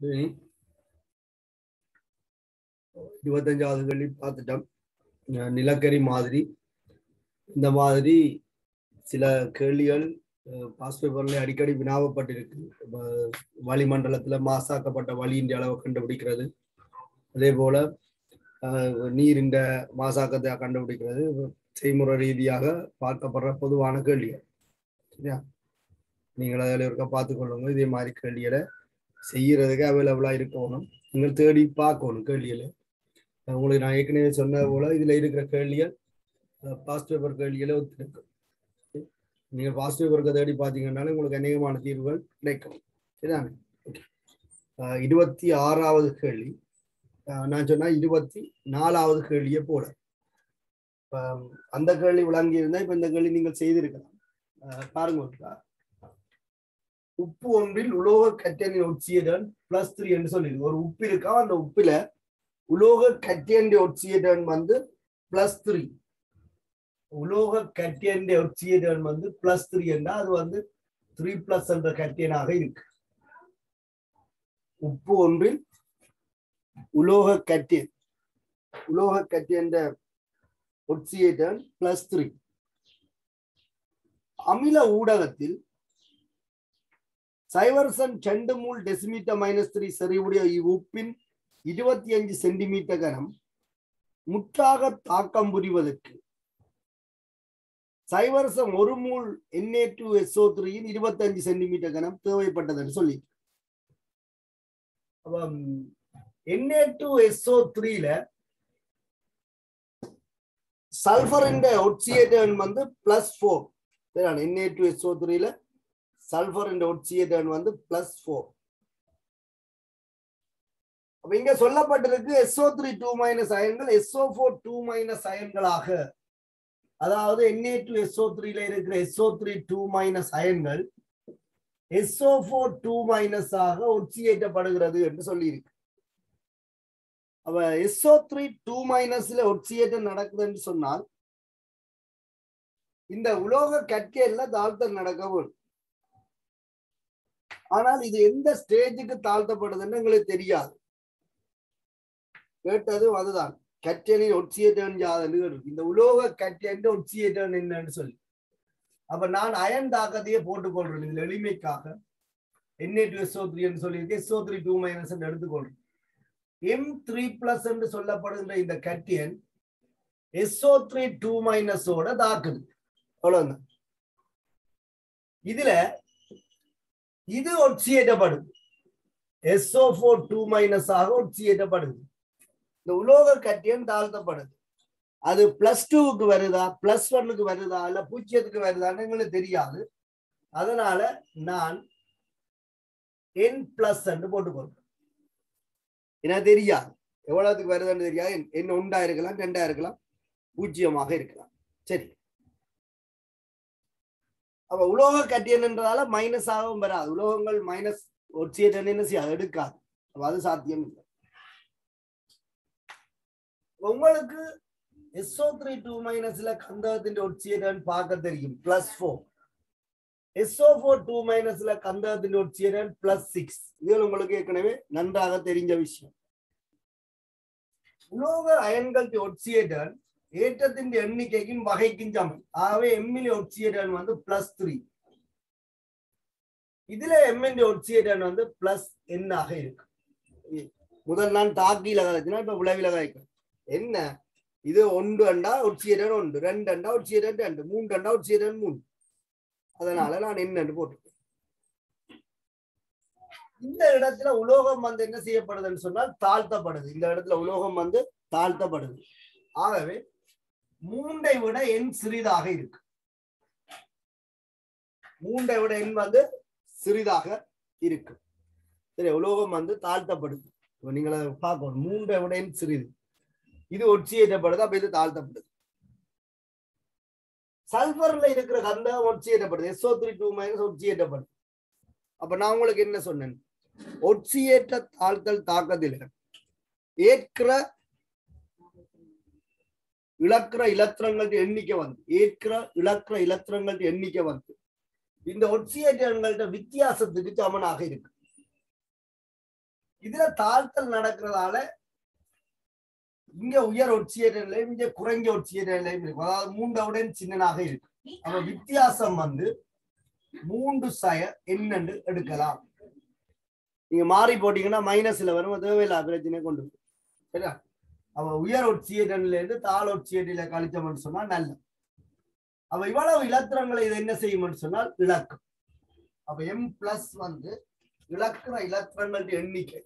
25வது கேள்வி பார்த்துட்டோம். நிலக்கரி மாதிரி இந்த மாதிரி சில கேள்விகள் பாஸ்ட் பேப்பர்ல அடிக்கடி வினாவப்பட்டிருக்கு. வளிமண்டலத்துல மாசாக்கப்பட்ட வளியின் அளவை கண்டுபிடிக்கிறது, அதே போல நீரின் மாசாக்கத்தை கண்டுபிடிக்கிறது செய்முறை ரீதியாக பார்க்கப்படுற பொதுவான கேள்விகள். சரியா? நீங்கள் அதில் இருக்க பார்த்துக்கொள்ளுங்க. இதே மாதிரி கேள்விகளை செய்யறதுக்கு அவைலபிளா இருக்கணும். நீங்கள் தேடி பார்க்கணும் கேள்விகளை. உங்களுக்கு நான் ஏற்கனவே சொன்ன போல இதுல இருக்கிற கேள்விகள் பாஸ்ட் பேப்பர் கேள்விகளை ஒத்துருக்கு. நீங்கள் பாஸ்ட் பேப்பருக்கு தேடி பார்த்தீங்கன்னாலும் உங்களுக்கு அநேகமான தீர்வுகள் கிடைக்கும். சரிதானே? 26வது கேள்வி நான் சொன்னா 24வது கேள்வியை போல அந்த கேள்வி விளங்கி இருந்தா இப்ப இந்த கேள்வி நீங்கள் செய்திருக்கலாம். பாருங்க, உப்பு ஒன்றில் உலோக கட்டியனின் ஒட்சியடன் +3 என்று சொல்லி ஒரு உப்பு இருக்கா, அந்த உப்புல உலோக கட்டியன் ஒட்சியடன் வந்து +3, உலோக கட்டியன் ஒட்சியடன் வந்து +3 என்றா அது வந்து 3+ என்ற கட்டியனாக இருக்கு. உப்பு ஒன்றில் உலோக கட்டியன் ஒட்சியேட்டன் +3. அமில ஊடகத்தில் 0.2 மூல் டெசிமீட்டர் -3 செறிவுடைய இவ்வுப்பின் 25 சென்டிமீட்டர் கனம் முற்றாக தாக்கம் புரிவதற்கு 0.1 மூல் Na2SO3 25 சென்டிமீட்டர் கனம் தேவைப்பட்டதுன்னு சொல்லி Na2SO3ல சல்பரின் ஒட்சியேட்டன் வந்து +4. Na2SO3ல சல்பரின் ஒட்சியேட்டன் வந்து +4. அப்ப இங்க சொல்லப்பட்டிருக்கு SO3 2- அயன்கள் SO4 2- அயன்களாக, அதாவது Na2SO3ல இருக்கிற SO3 2- அயன்கள் SO4 2- ஆக ஒட்சியேற்றப்படுகிறது என்று சொல்லி இருக்கு. அப்ப SO3 2- ஒட்சியேற்றம் நடக்குதுன்னு சொன்னால் இந்த உலோக கட்டியல்ல தாழ்த்தல் நடக்க வேண்டும். ஆனால் இது எந்த ஸ்டேஜுக்கு தாழ்த்தப்படுதுன்னு எங்களுக்கு தெரியாது. கேட்டது அதுதான், கட்டியலின் ஒட்சியேற்றம் யாதென்று, இந்த உலோக கட்டியல் ஒட்சியேற்றம் என்னன்னு சொல்லி. அப்ப நான் அயன் தாக்கத்தையே போட்டுக்கொள்றேன் இதுல எளிமைக்காக. Na2SO3 என்று சொல்லியிருக்கேன், SO3 2- எடுத்துக்கொள்றேன். M3+ என்று சொல்லப்படுகின்ற இந்த கட்டியன் SO3 2- தாக்குது. அவ்வளவுதான். இதுல இது ஒட்சியேற்றப்படுது, SO4 2- ஆக ஒட்சியேற்றப்படுது. இந்த உலோக கட்டியன் தாழ்த்தப்படுது. அது +2க்கு வருதா, +1க்கு வருதா, இல்ல 0க்கு வருதான்னு எங்களுக்கு தெரியாது. அதனால நான் N+ என்று போட்டுக்கொள்றேன். எனக்கு தெரியாது எவ்வளவுக்கு வருதுன்னு தெரியாது. N 1 இருக்கலாம், 2 இருக்கலாம், 0 இருக்கலாம். சரி, அப்ப உலோக கட்டியன் என்றதால மைனஸாகவும் வராது. உலோகங்கள் மைனஸ் ஒட்சியேட்டன் என்ன செய்யாது, எடுக்காது. அப்ப அது சாத்தியம் இல்லை. உங்களுக்கு SO3 2- கந்தகத்தின் ஒட்சியேட்டன் பார்க்க தெரியும், +4. SO4 2- கந்தகத்தின் ஒட்சியேட்டன் +6. இது உங்களுக்கு ஏற்கனவே நன்றாக தெரிஞ்ச விஷயம். உலோக அயன்கள் ஒட்சியேட்டன் ஏற்றத்தின் எண்ணிக்கைக்கும் வகைக்கும் சமம். ஆகவே M ஒட்சியேட்டன் வந்து +3. இதுல M ஒட்சியேட்டன் வந்து +N ஆக இருக்கு. முதல் நான் தாக்கில கதைச்சினா இப்ப விளைவில கதைக்கும் என்ன, இது 1 ஒட்சியேட்டன் 1, 2 ஒட்சியேட்டன் 2, 3 ஒட்சியேட்டன் 3. அதனால நான் என்னன்னு போட்டுருக்கேன். இந்த இடத்துல உலோகம் வந்து என்ன செய்யப்படுதுன்னு சொன்னால் தாழ்த்தப்படுது. இந்த இடத்துல உலோகம் வந்து தாழ்த்தப்படுது. ஆகவே 3ஐ விட N சிறிதாக இருக்கு. 3ஐ விட N வந்து சிறிதாக இருக்கு. சரி, உலோகம் வந்து தாழ்த்தப்படுது. நீங்கள பார்க்கணும், 3ஐ விட N சிறிது. இது ஒட்சியேற்றப்படுது, அப்ப இது தாழ்த்தப்படுது. சல்பர்ல இருக்கிற கந்தகம் ஒட்சியேற்றப்படுது, SO3 2- ஒட்சியேற்றப்படுது. அப்ப நான் உங்களுக்கு என்ன சொன்னேன், ஒட்சியேற்ற தாழ்த்தல் தாக்கத்தில் ஏற்கிற இழக்கிற இலத்திரங்கள் எண்ணிக்கை வந்து இந்த ஒட்சியேற்றங்கள்ட்ட வித்தியாசத்துக்கு சமனாக இருக்கு. இதுல தாழ்த்தல் நடக்கிறதால இங்க உயர் ஒட்சியேற்ற நிலையும் இங்க குறைஞ்ச ஒட்சியேற்ற நிலையும் இருக்கும். அதாவது மூன்றவுடன் சின்னனாக இருக்கு. அப்ப வித்தியாசம் வந்து 3 சய என்னன்னு எடுக்கலாம். நீங்க மாறி போட்டீங்கன்னா மைனஸ்ல வரும், தேவையில்லா பிரச்சனை கொண்டு வரும். சரியா? அவ உயர் ஒட்சியேற்ற நிலையிலிருந்து தாழ் ஒட்சியேற்றில கழிச்சோம்னு சொன்னா நல்லது. அப்ப இவ்வளவு இலத்திரங்களை இது என்ன செய்யும் சொன்னால் இழக்கும். அப்ப எம் பிளஸ் வந்து இழக்கிற இலத்திரங்கள் எண்ணிக்கை,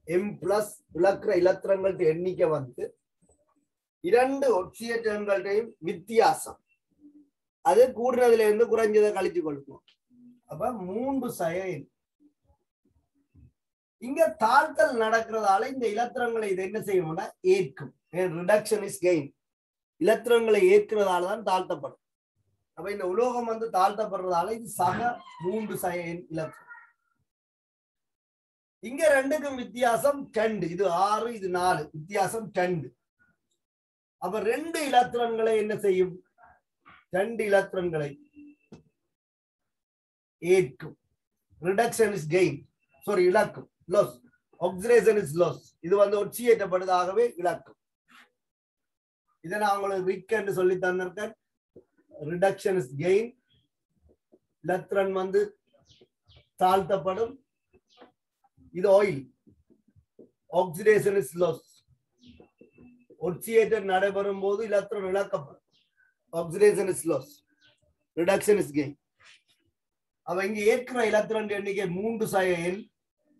எம் பிளஸ் இழக்கிற இலத்திரங்கள் எண்ணிக்கை வந்து இரண்டு ஒட்சியேற்றங்களையும் வித்தியாசம், அது கூடுனதுல இருந்து குறைஞ்சதை கழிச்சு கொடுக்கும். அப்ப 3 சய எண். இங்க தாழ்த்தல் நடக்கிறதால இந்த இலத்திரங்களை இது என்ன செய்யும்னா ஏற்கும். Reduction is gain. இலத்திரங்களை ஏற்கிறதால தான் தாழ்த்தப்படும். அப்ப இந்த உலோகம் வந்து தாழ்த்தப்படுறதால இது சக 3 சய எண் இலத்திரம். இங்க ரெண்டுக்கும் வித்தியாசம் 2. இது 6, இது 4, வித்தியாசம் 2. அப்ப 2 இலத்திரங்களை என்ன செய்யும்? 2 இலத்திரங்களை ஏற்கும். ரிடக்ஷன் இஸ் கெயின், சாரி இழக்கும். Loss, oxidation is loss. இது வந்து ஒட்சியேற்றப்படுவதாகவே இழக்கும். இதை நான் உங்களுக்கு ரிக் என்று சொல்லி தந்திருக்கேன். ரிடக்ஷன் இஸ் கெயின், இலத்திரன் வந்து தாழ்த்தப்படும். இது ஆயில். Oxidation is loss. ஒட்சியேற்றம் நடைபெறும் போது இலத்திரன் இழக்கப்படும். Oxidation is loss, reduction is gain. அவ இங்க ஏற்கிற இலத்திரன் எண்ணிக்கை 3 சய எண்,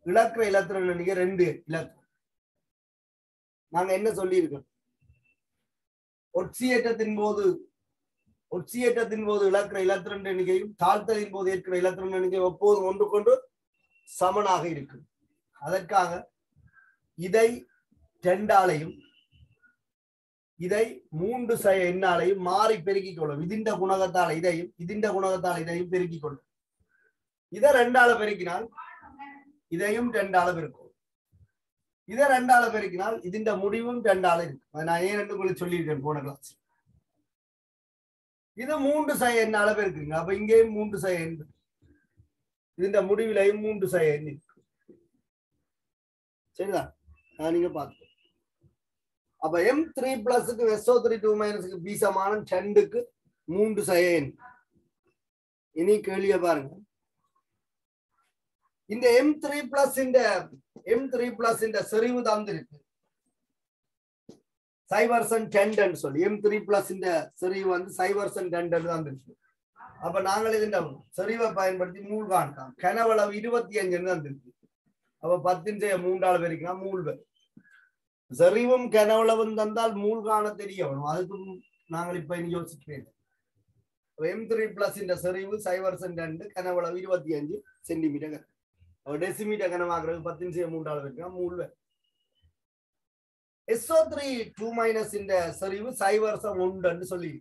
இழக்கிற இலத்திரன் எண்ணிக்கை 2 இலத்திரன். நாங்க என்ன சொல்லி இருக்கோம்? ஒட்சியேற்றத்தின் போது இழக்கிற இலத்திரன் எண்ணிக்கையும் தாழ்த்தலின் போது ஏற்கிற இலத்திரன் எண்ணிக்கை எப்போதும் ஒன்றுக்கொன்று சமனாக இருக்கும். அதற்காக இதை 2ஆலையும் இதை 3 சய எண்ணாலையும் மாறி பெருக்கிக் கொள்ளும். இதிண்ட குணகத்தால் இதையும் இதிண்ட குணகத்தால் இதையும் பெருக்கிக் கொள்ளும். இதை 2ஆல பெருக்கினால் இதையும் 2ஆல பெருக்கும். இதை 2ஆல பெருக்கினால் இதிண்ட முடிவும் 2ஆல இருக்கும். நான் ஏன் உங்களுக்கு சொல்லியிருக்கேன் போன கிளாஸ். இது 3 சய எண்ணால பெருக்குங்க. அப்ப இங்கேயும் 3 சய எண், இதிண்ட முடிவிலையும் 3 சய எண் இருக்கு. சரிதான்? நீங்க பார்த்து. அப்ப M3 பிளஸுக்கு SO3 2 மைனஸுக்கு B சமானம் 2க்கு 3 சய எண். இனி கேள்விய பாருங்க. இந்த M3 பிளஸ் இந்த செறிவு தந்திருக்கு 0% சொல்லி. M3 பிளஸ் இந்த செறிவு வந்து 0% தந்திருக்கு. அப்ப நாங்கள் இந்த செறிவை பயன்படுத்தி மூல் காணலாம். கனவளவு 25 தந்திருக்கு. அப்ப 10⁻³ பெருக்கினா மூல் வரும். செறிவும் கனவளவும் தந்தால் மூல் காண தெரிய வரும். அதுக்கும் நாங்கள் இப்ப இனி யோசிக்கிறேன். M3 பிளஸ் இந்த செறிவு 0% கனவளவு 25 சென்டிமீட்டர். டெசிமீட்டர் கனமாகிறது 10⁻³ பெருக்கினா மூல் வரும். SO3 2 மைனஸ் இந்த செறிவு 0.1 சொல்லி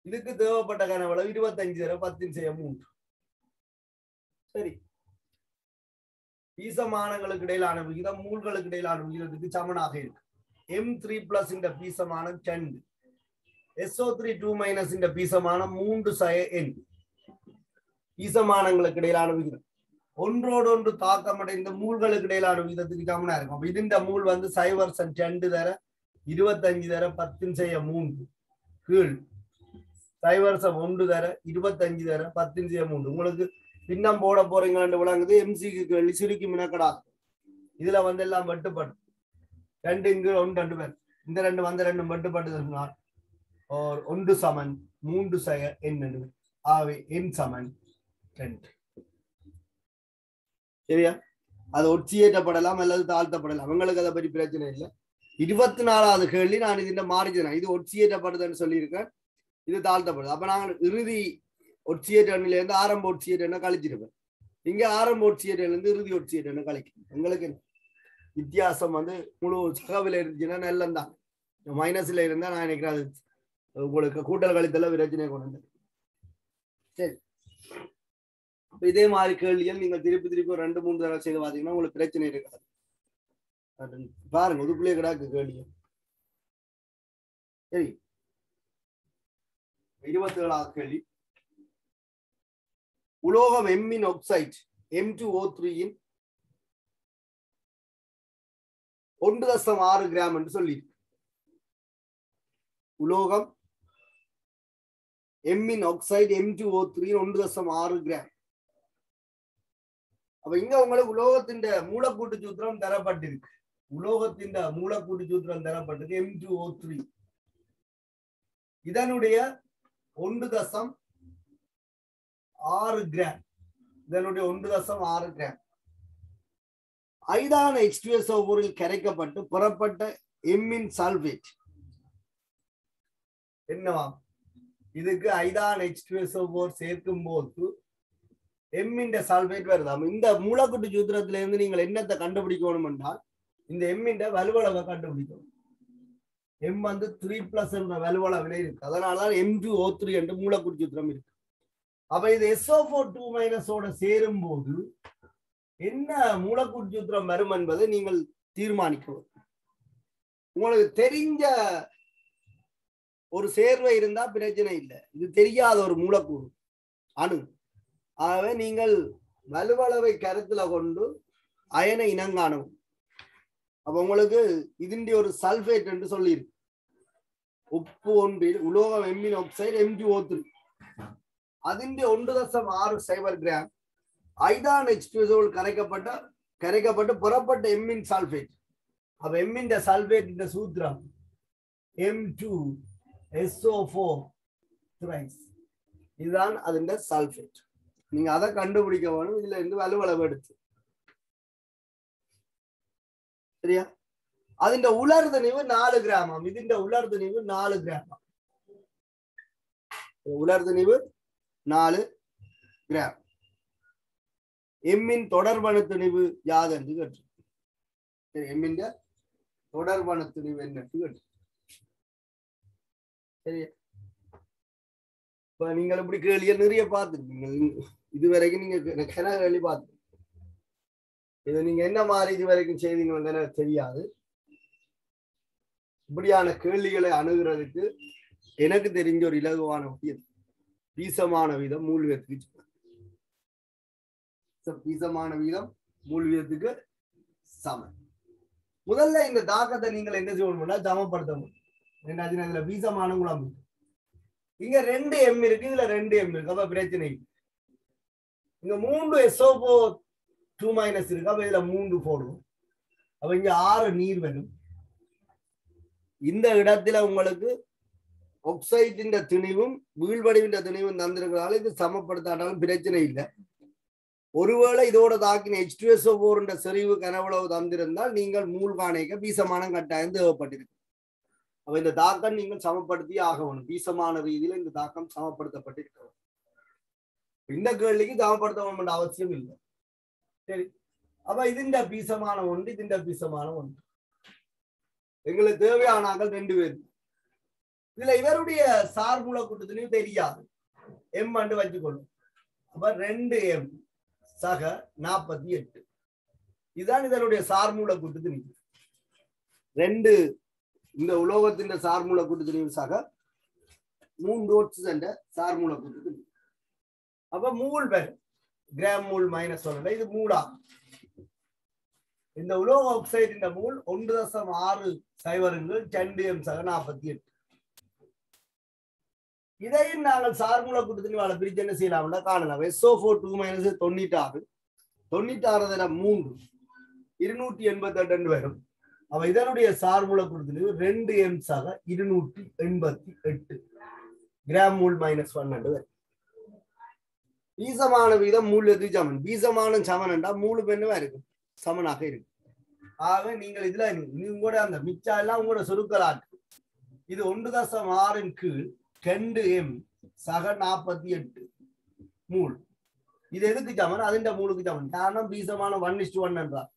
இதுக்கு தேவைப்பட்ட கனவளவு 25 10⁻³ சரி. பீசமானங்களுக்கு இடையிலான விகிதம் மூல்களுக்கு இடையிலான விகிதத்துக்கு சமனாக இருக்கு. M3 பிளஸ் இந்த பீசமானம் 2, SO3 2 மைனஸ் இந்த பீசமானம் 3 சய எண். பீசமானங்களுக்கு இடையிலான விகிதம் ஒன்றோடு ஒன்று தாக்கமடைந்த மூல்களுக்கு இடையிலான விகிதத்துக்கு சமனா இருக்கும். இதுண்ட மூல் வந்து 0.2 தர 25 தர 10⁻³ கீழ் 0.1 தர 25 தர 10⁻³. உங்களுக்கு பின்னம் போட போறீங்கன்னு விளங்குது. MCக்கு கேள்வி சுருக்கி மினக்கடா. இதுல வந்து எல்லாம் வெட்டுப்படும். 2 இங்கு 1 பேர். இந்த 2 வந்து 2 வெட்டுப்பட்டதுன்னா 1 சமன் 3 சய எண். ஆவே எண் சமன் 2. சரியா? அது ஒட்சியேற்றப்படலாம் அல்லது தாழ்த்தப்படலாம். அவங்களுக்கு அதை பற்றி பிரச்சனை இல்லை. 24வது கேள்வி நான் இதுல மாறிச்சேன். இது ஒட்சியேற்றப்படுதுன்னு சொல்லியிருக்கேன், இது தாழ்த்தப்படுது. அப்ப நாங்கள் இறுதி ஒட்சியேற்றல இருந்து ஆரம்ப ஒட்சியேற்ற கழிச்சிருப்பேன். இங்க ஆரம்ப ஒட்சியேற்ற இருந்து இறுதி ஒட்சியேற்ற கழிக்கும். எங்களுக்கு வித்தியாசம் வந்து முழு சகவில இருந்துச்சுன்னா நல்லந்தான். மைனஸ்ல இருந்தா நான் நினைக்கிறேன் அது உங்களுக்கு கூட்டல் கழித்தல பிரச்சனை கொண்டு வந்தேன். சரி, இதே மாதிரி கேள்விகள் நீங்க திருப்பி 2-3 தடவை செய்து பார்த்தீங்கன்னா உங்களுக்கு பிரச்சனை இருக்காது. பாருங்க, இதுக்குள்ளே கிடாக்கு கேள்வி. சரி, 27வது கேள்வி. உலோகம் M இன் ஆக்சைடு M2O3 இன் 1.6 கிராம் என்று சொல்லி உலோகம் எம்மின் ஆக்சைடு M2O3 1.6 கிராம். அப்ப இங்க உங்களுக்கு உலோகத்தின் மூலக்கூட்டு சூத்திரம் தரப்பட்டிருக்கு. உலோகத்தின் மூலக்கூட்டு சூத்திரம் தரப்பட்டது M2O3. இதனுடைய 1.6 கிராம். இதனுடைய 1.6 கிராம் ஐதான H2SO4 கரைக்கப்பட்டு புறப்பட்ட எம்மின் சல்பேட் என்னவா? இதுக்கு ஐதான H2SO4 சேர்க்கும் போது எம்மின் சல்பேட் வருதாம். இந்த மூலக்கூட்டு சூத்திரத்தில இருந்து நீங்கள் என்னத்தை கண்டுபிடிக்கணும் என்றால் இந்த எம்மின் வலுவளவை கண்டுபிடிக்கணும். எம் வந்து 3+ என்ற வலுவளவிலே இருக்கு. அதனாலதான் M2O3 என்று மூலக்கூட்டு சூத்திரம் இருக்கு. அப்ப இது SO4 ஓட சேரும் போது என்ன மூலக்கூட்டு சூத்திரம் வரும் என்பதை நீங்கள் தீர்மானிக்கணும். உங்களுக்கு தெரிஞ்ச ஒரு சேர்வை இருந்தா பிரச்சனை இல்லை. இது தெரியாத ஒரு மூலக்கூறு அணு. ஆகவே நீங்கள் வலுவளவை கருத்துல கொண்டு அயனை இனங்காணும். அப்ப உங்களுக்கு இதுண்டி ஒரு சல்பேட் என்று சொல்லியிருக்கு. உப்பு ஒன்றில் உலோகம் எம்மின் ஆக்சைடு M2O3 അതിന്റെ 1.6 கிராம் ஐதான H2SO கரைக்கப்பட்டு புறப்பட்ட எம்மின் சல்பேட். அப்ப எம்மின் சல்பேட் சூத்திரம் M2SO4 இதுதான் അതിന്റെ சல்பேட். நீங்க அதை கண்டுபிடிக்க வேணும். இதுல இருந்து வலுவளவு எடுத்து சரியா? അതിന്റെ ഉലർദനിവ് 4 ഗ്രാം. ഇതിന്റെ ഉലർദനിവ് 4 ഗ്രാം. ഉലർദനിവ് 4 ഗ്രാം. എമ്മിൻ തുടർബണത്തിനിവ് യാതെന്ന് കേട്ടു. എമ്മിന്റെ തുടർബണത്തിനിവ് എന്നിട്ട് കേട്ടു. சரியா? இப்ப நீங்கள் இப்படி கேள்வியை நிறைய பார்த்துருக்கீங்க. இதுவரைக்கும் நீங்க கேள்வி பார்த்து இது நீங்க என்ன மாதிரி இதுவரைக்கும் செய்தீங்கன்னு எனக்கு தெரியாது. இப்படியான கேள்விகளை அணுகிறதுக்கு எனக்கு தெரிஞ்ச ஒரு இலகுவான பீசமான வீதம் மூல்வியத்துக்கு பீசமான வீதம் மூல்வியத்துக்கு சமம். முதல்ல இந்த தாக்கத்தை நீங்கள் என்ன செய்யணும்னா சமப்படுத்தணும். இதுல பீசமான குணம் இங்க 2 M இருக்கு, இதுல 2 M இருக்கு. அப்ப பிரச்சனை இங்க 3 SO4 இருக்கு. அப்ப இதுல 3 போடுவோம். அப்ப இங்க 6 நீர் வரும். இந்த இடத்துல உங்களுக்கு ஆக்சைடின் திணிவும் வீழ்வடிவின் திணிவும் தந்திருக்கிறதால இது சமப்படுத்தாட்டாலும் பிரச்சனை இல்லை. ஒருவேளை இதோட தாக்கின H2SO4 செறிவு கனவளவு தந்திருந்தால் நீங்கள் மூழ்காணைக்க பீசமானம் கட்டாயம் தேவைப்பட்டிருக்கு. அப்ப இந்த தாக்கம் நீங்கள் சமப்படுத்தி ஆகணும். பீசமான ரீதியில இந்த தாக்கம் சமப்படுத்தப்பட்டிருக்கிறது. இந்த கேள்விக்கு சமப்படுத்த வேண்டிய அவசியம் இல்லை. சரி, அப்ப இதுண்ட பீசமான ஒன்று, இதுண்ட பீசமான ஒன்று. எங்களுக்கு தேவையானாங்கள் 2 பேர். இதுல இவருடைய சார் மூலக்கூட்டத்திலையும் தெரியாது. எம் அண்டு வச்சுக்கொள்ளும். அப்ப 2M சக 48. இதுதான் இதனுடைய சார் மூலக்கூட்டத்தின் 2 இந்த உலோகத்தின் சார் மூலக்கூட்டத்தின் சக 3 ஓட்ஸ் என்ற சார் மூலக்கூட்டத்தின். அப்ப மூல் பேர் கிராம் மூல் -1 இது மூலா. இந்த உலோக ஆக்சைடின் மூல் 1.6 2M சக 48. இதையும் நாங்கள் சார் மூலக்கூட்டத்தின் பிரிச்சு என்ன செய்யலாம்னா காணலாம். SO4 2 96 96 3 288 வரும். அவ இதனுடைய சார் மூலக்கூட்டத்தின் 2M சக 288 கிராம் மூல் -1 வரும். பீசமான வீதம் மூல்யத்துக்கு சமன். பீசமான சமன் என்றா மூலு பெண்ணுவா இருக்கும், சமனாக இருக்கு. ஆக நீங்கள் இதுல உங்களோட அந்த மிச்சா எல்லாம் உங்களோட சுருக்கலாட்டு. இது 1.6 கீழ் 2M சக 48 மூல். இது எதுக்கு சமன்? அதிண்ட மூலுக்கு சமன். காரணம் பீசமான 1:1 என்றார்.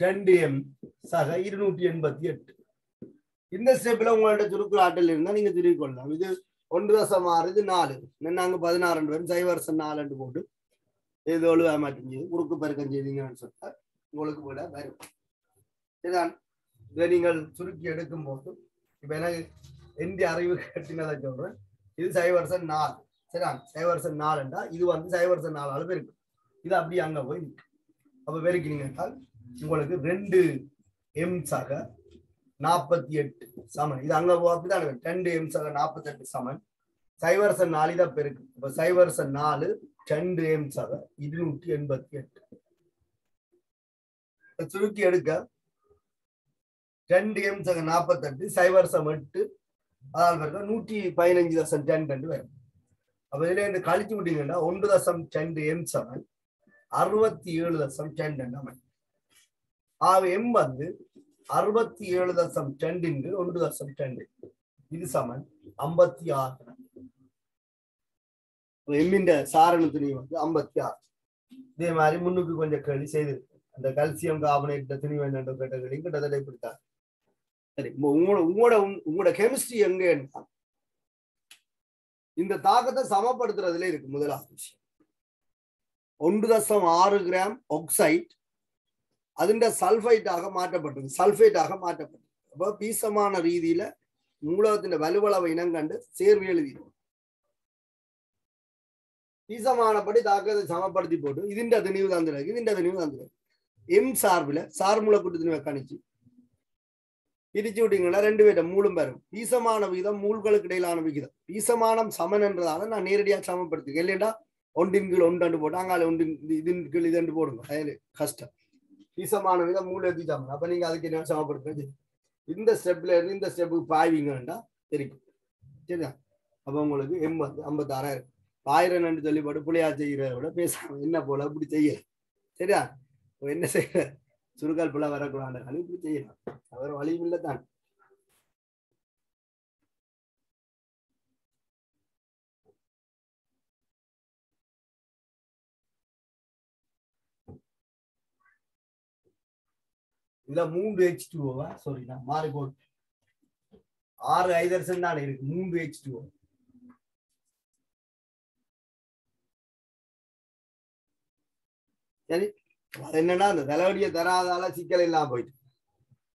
2M சக 288. இந்த ஸ்டெப்ல உங்களோட சுருக்கலாட்டில் இருந்தா நீங்க திருப்பிக் கொள்ளலாம். இது 1.6 இது 4 நாங்க 16 வரும் 0.4 போட்டு இது ஒழுவ மாட்டேங்குது. குறுக்கு பெருக்கம் செய்தீங்கன்னு சொன்னா உங்களுக்கு விட வரும். இதுதான் இதை நீங்கள் சுருக்கி எடுக்கும் போது இப்ப எனக்கு எந்த அறிவு கட்டினதை சொல்றேன். இது 0.4 சரிதான். 0.4 இது வந்து 0.4 அளவு இருக்கு. இது அப்படி அங்க போய் நிற்கும். அப்ப பெருக்கினீங்க உங்களுக்கு 2 m சக 48 சமன். இது அங்க அப்படிதான் 2 m சக 48 சமன் 0.4 தான் பெருக்கு. இப்ப 0.4 2 m சக 288 சுருக்கி எடுக்க 2 m சக 48 0.8 அதாவது 115.2 வரும். அப்ப இதுல இருந்து கழிச்சு விட்டீங்கன்னா 1.2 m சமன் 67.2 அமையும். m வந்து 67.2 1.2 இது சமன் 56. எம்மின் சாரண துணி வந்து 56. இதே மாதிரி முன்னுக்கு கொஞ்சம் கேள்வி செய்திருக்கு. அந்த கல்சியம் கார்பனேட் துணி வேண்ட கேட்டகரி கிட்டத்தட்ட இப்படித்தான். சரி, உங்களோட கெமிஸ்ட்ரி எங்க இந்த தாக்கத்தை சமப்படுத்துறதுல இருக்கு. முதலாவது விஷயம் 1.6 கிராம் ஆக்சைட் அதுண்ட சல்ஃபைட்டாக மாற்றப்பட்டது, சல்ஃபேட்டாக மாற்றப்பட்டது. அப்போ பீசமான ரீதியில மூலகத்தின் வலுவளவை இனம் கண்டு சேர்வு எழுதிடும். பீசமானபடி தாக்கத்தை சமப்படுத்தி போட்டு இதுண்ட திணிவு தந்துடுறது, இதுண்ட திணிவு தந்துடுறது. எம் சார்பில் சார்மூல கூட்டு திணிவை கணிச்சு பிரிச்சு விட்டீங்கன்னா 2 பேரும் மூலும் பெறும். பீசமான விகிதம் மூல்களுக்கு இடையிலான விகிதம். பீசமானம் சமன் என்றதால நான் நேரடியாக சமப்படுத்துகிறேன். இல்லைண்டா 1 கீழ் 1 போட்டு அங்கால 1 இதன் கீழ் இதன்று போடுங்க, அது கஷ்டம். பீசமான விகிதம் மூல எழுதி சமன். அப்ப நீங்க அதுக்கு என்ன சமப்படுத்துறது? இந்த ஸ்டெப்ல இருந்து இந்த ஸ்டெப்புக்கு பாய்வீங்கன்னா தெரியும். சரியா? அப்ப உங்களுக்கு எம் வந்து 56,000. 1000 நண்டு சொல்லிப்பட்டு புள்ளியா செய்கிறத விட பேசாம என்ன போல இப்படி செய்ய. சரியா? என்ன செய்யற சுருக்கால் பிள்ளை வரக்கூடாது இப்படி செய்யலாம். அவர் வழியும் இல்லைத்தான். இதுல 3 H2O. சாரி, நான் மாறி போட்டு 6 ஹைட்ரஜன் தானே இருக்கு. 3 H2O. சரி, என்னன்னா அந்த தலைவலியை தராதால சிக்கல் இல்லாம போயிட்டு.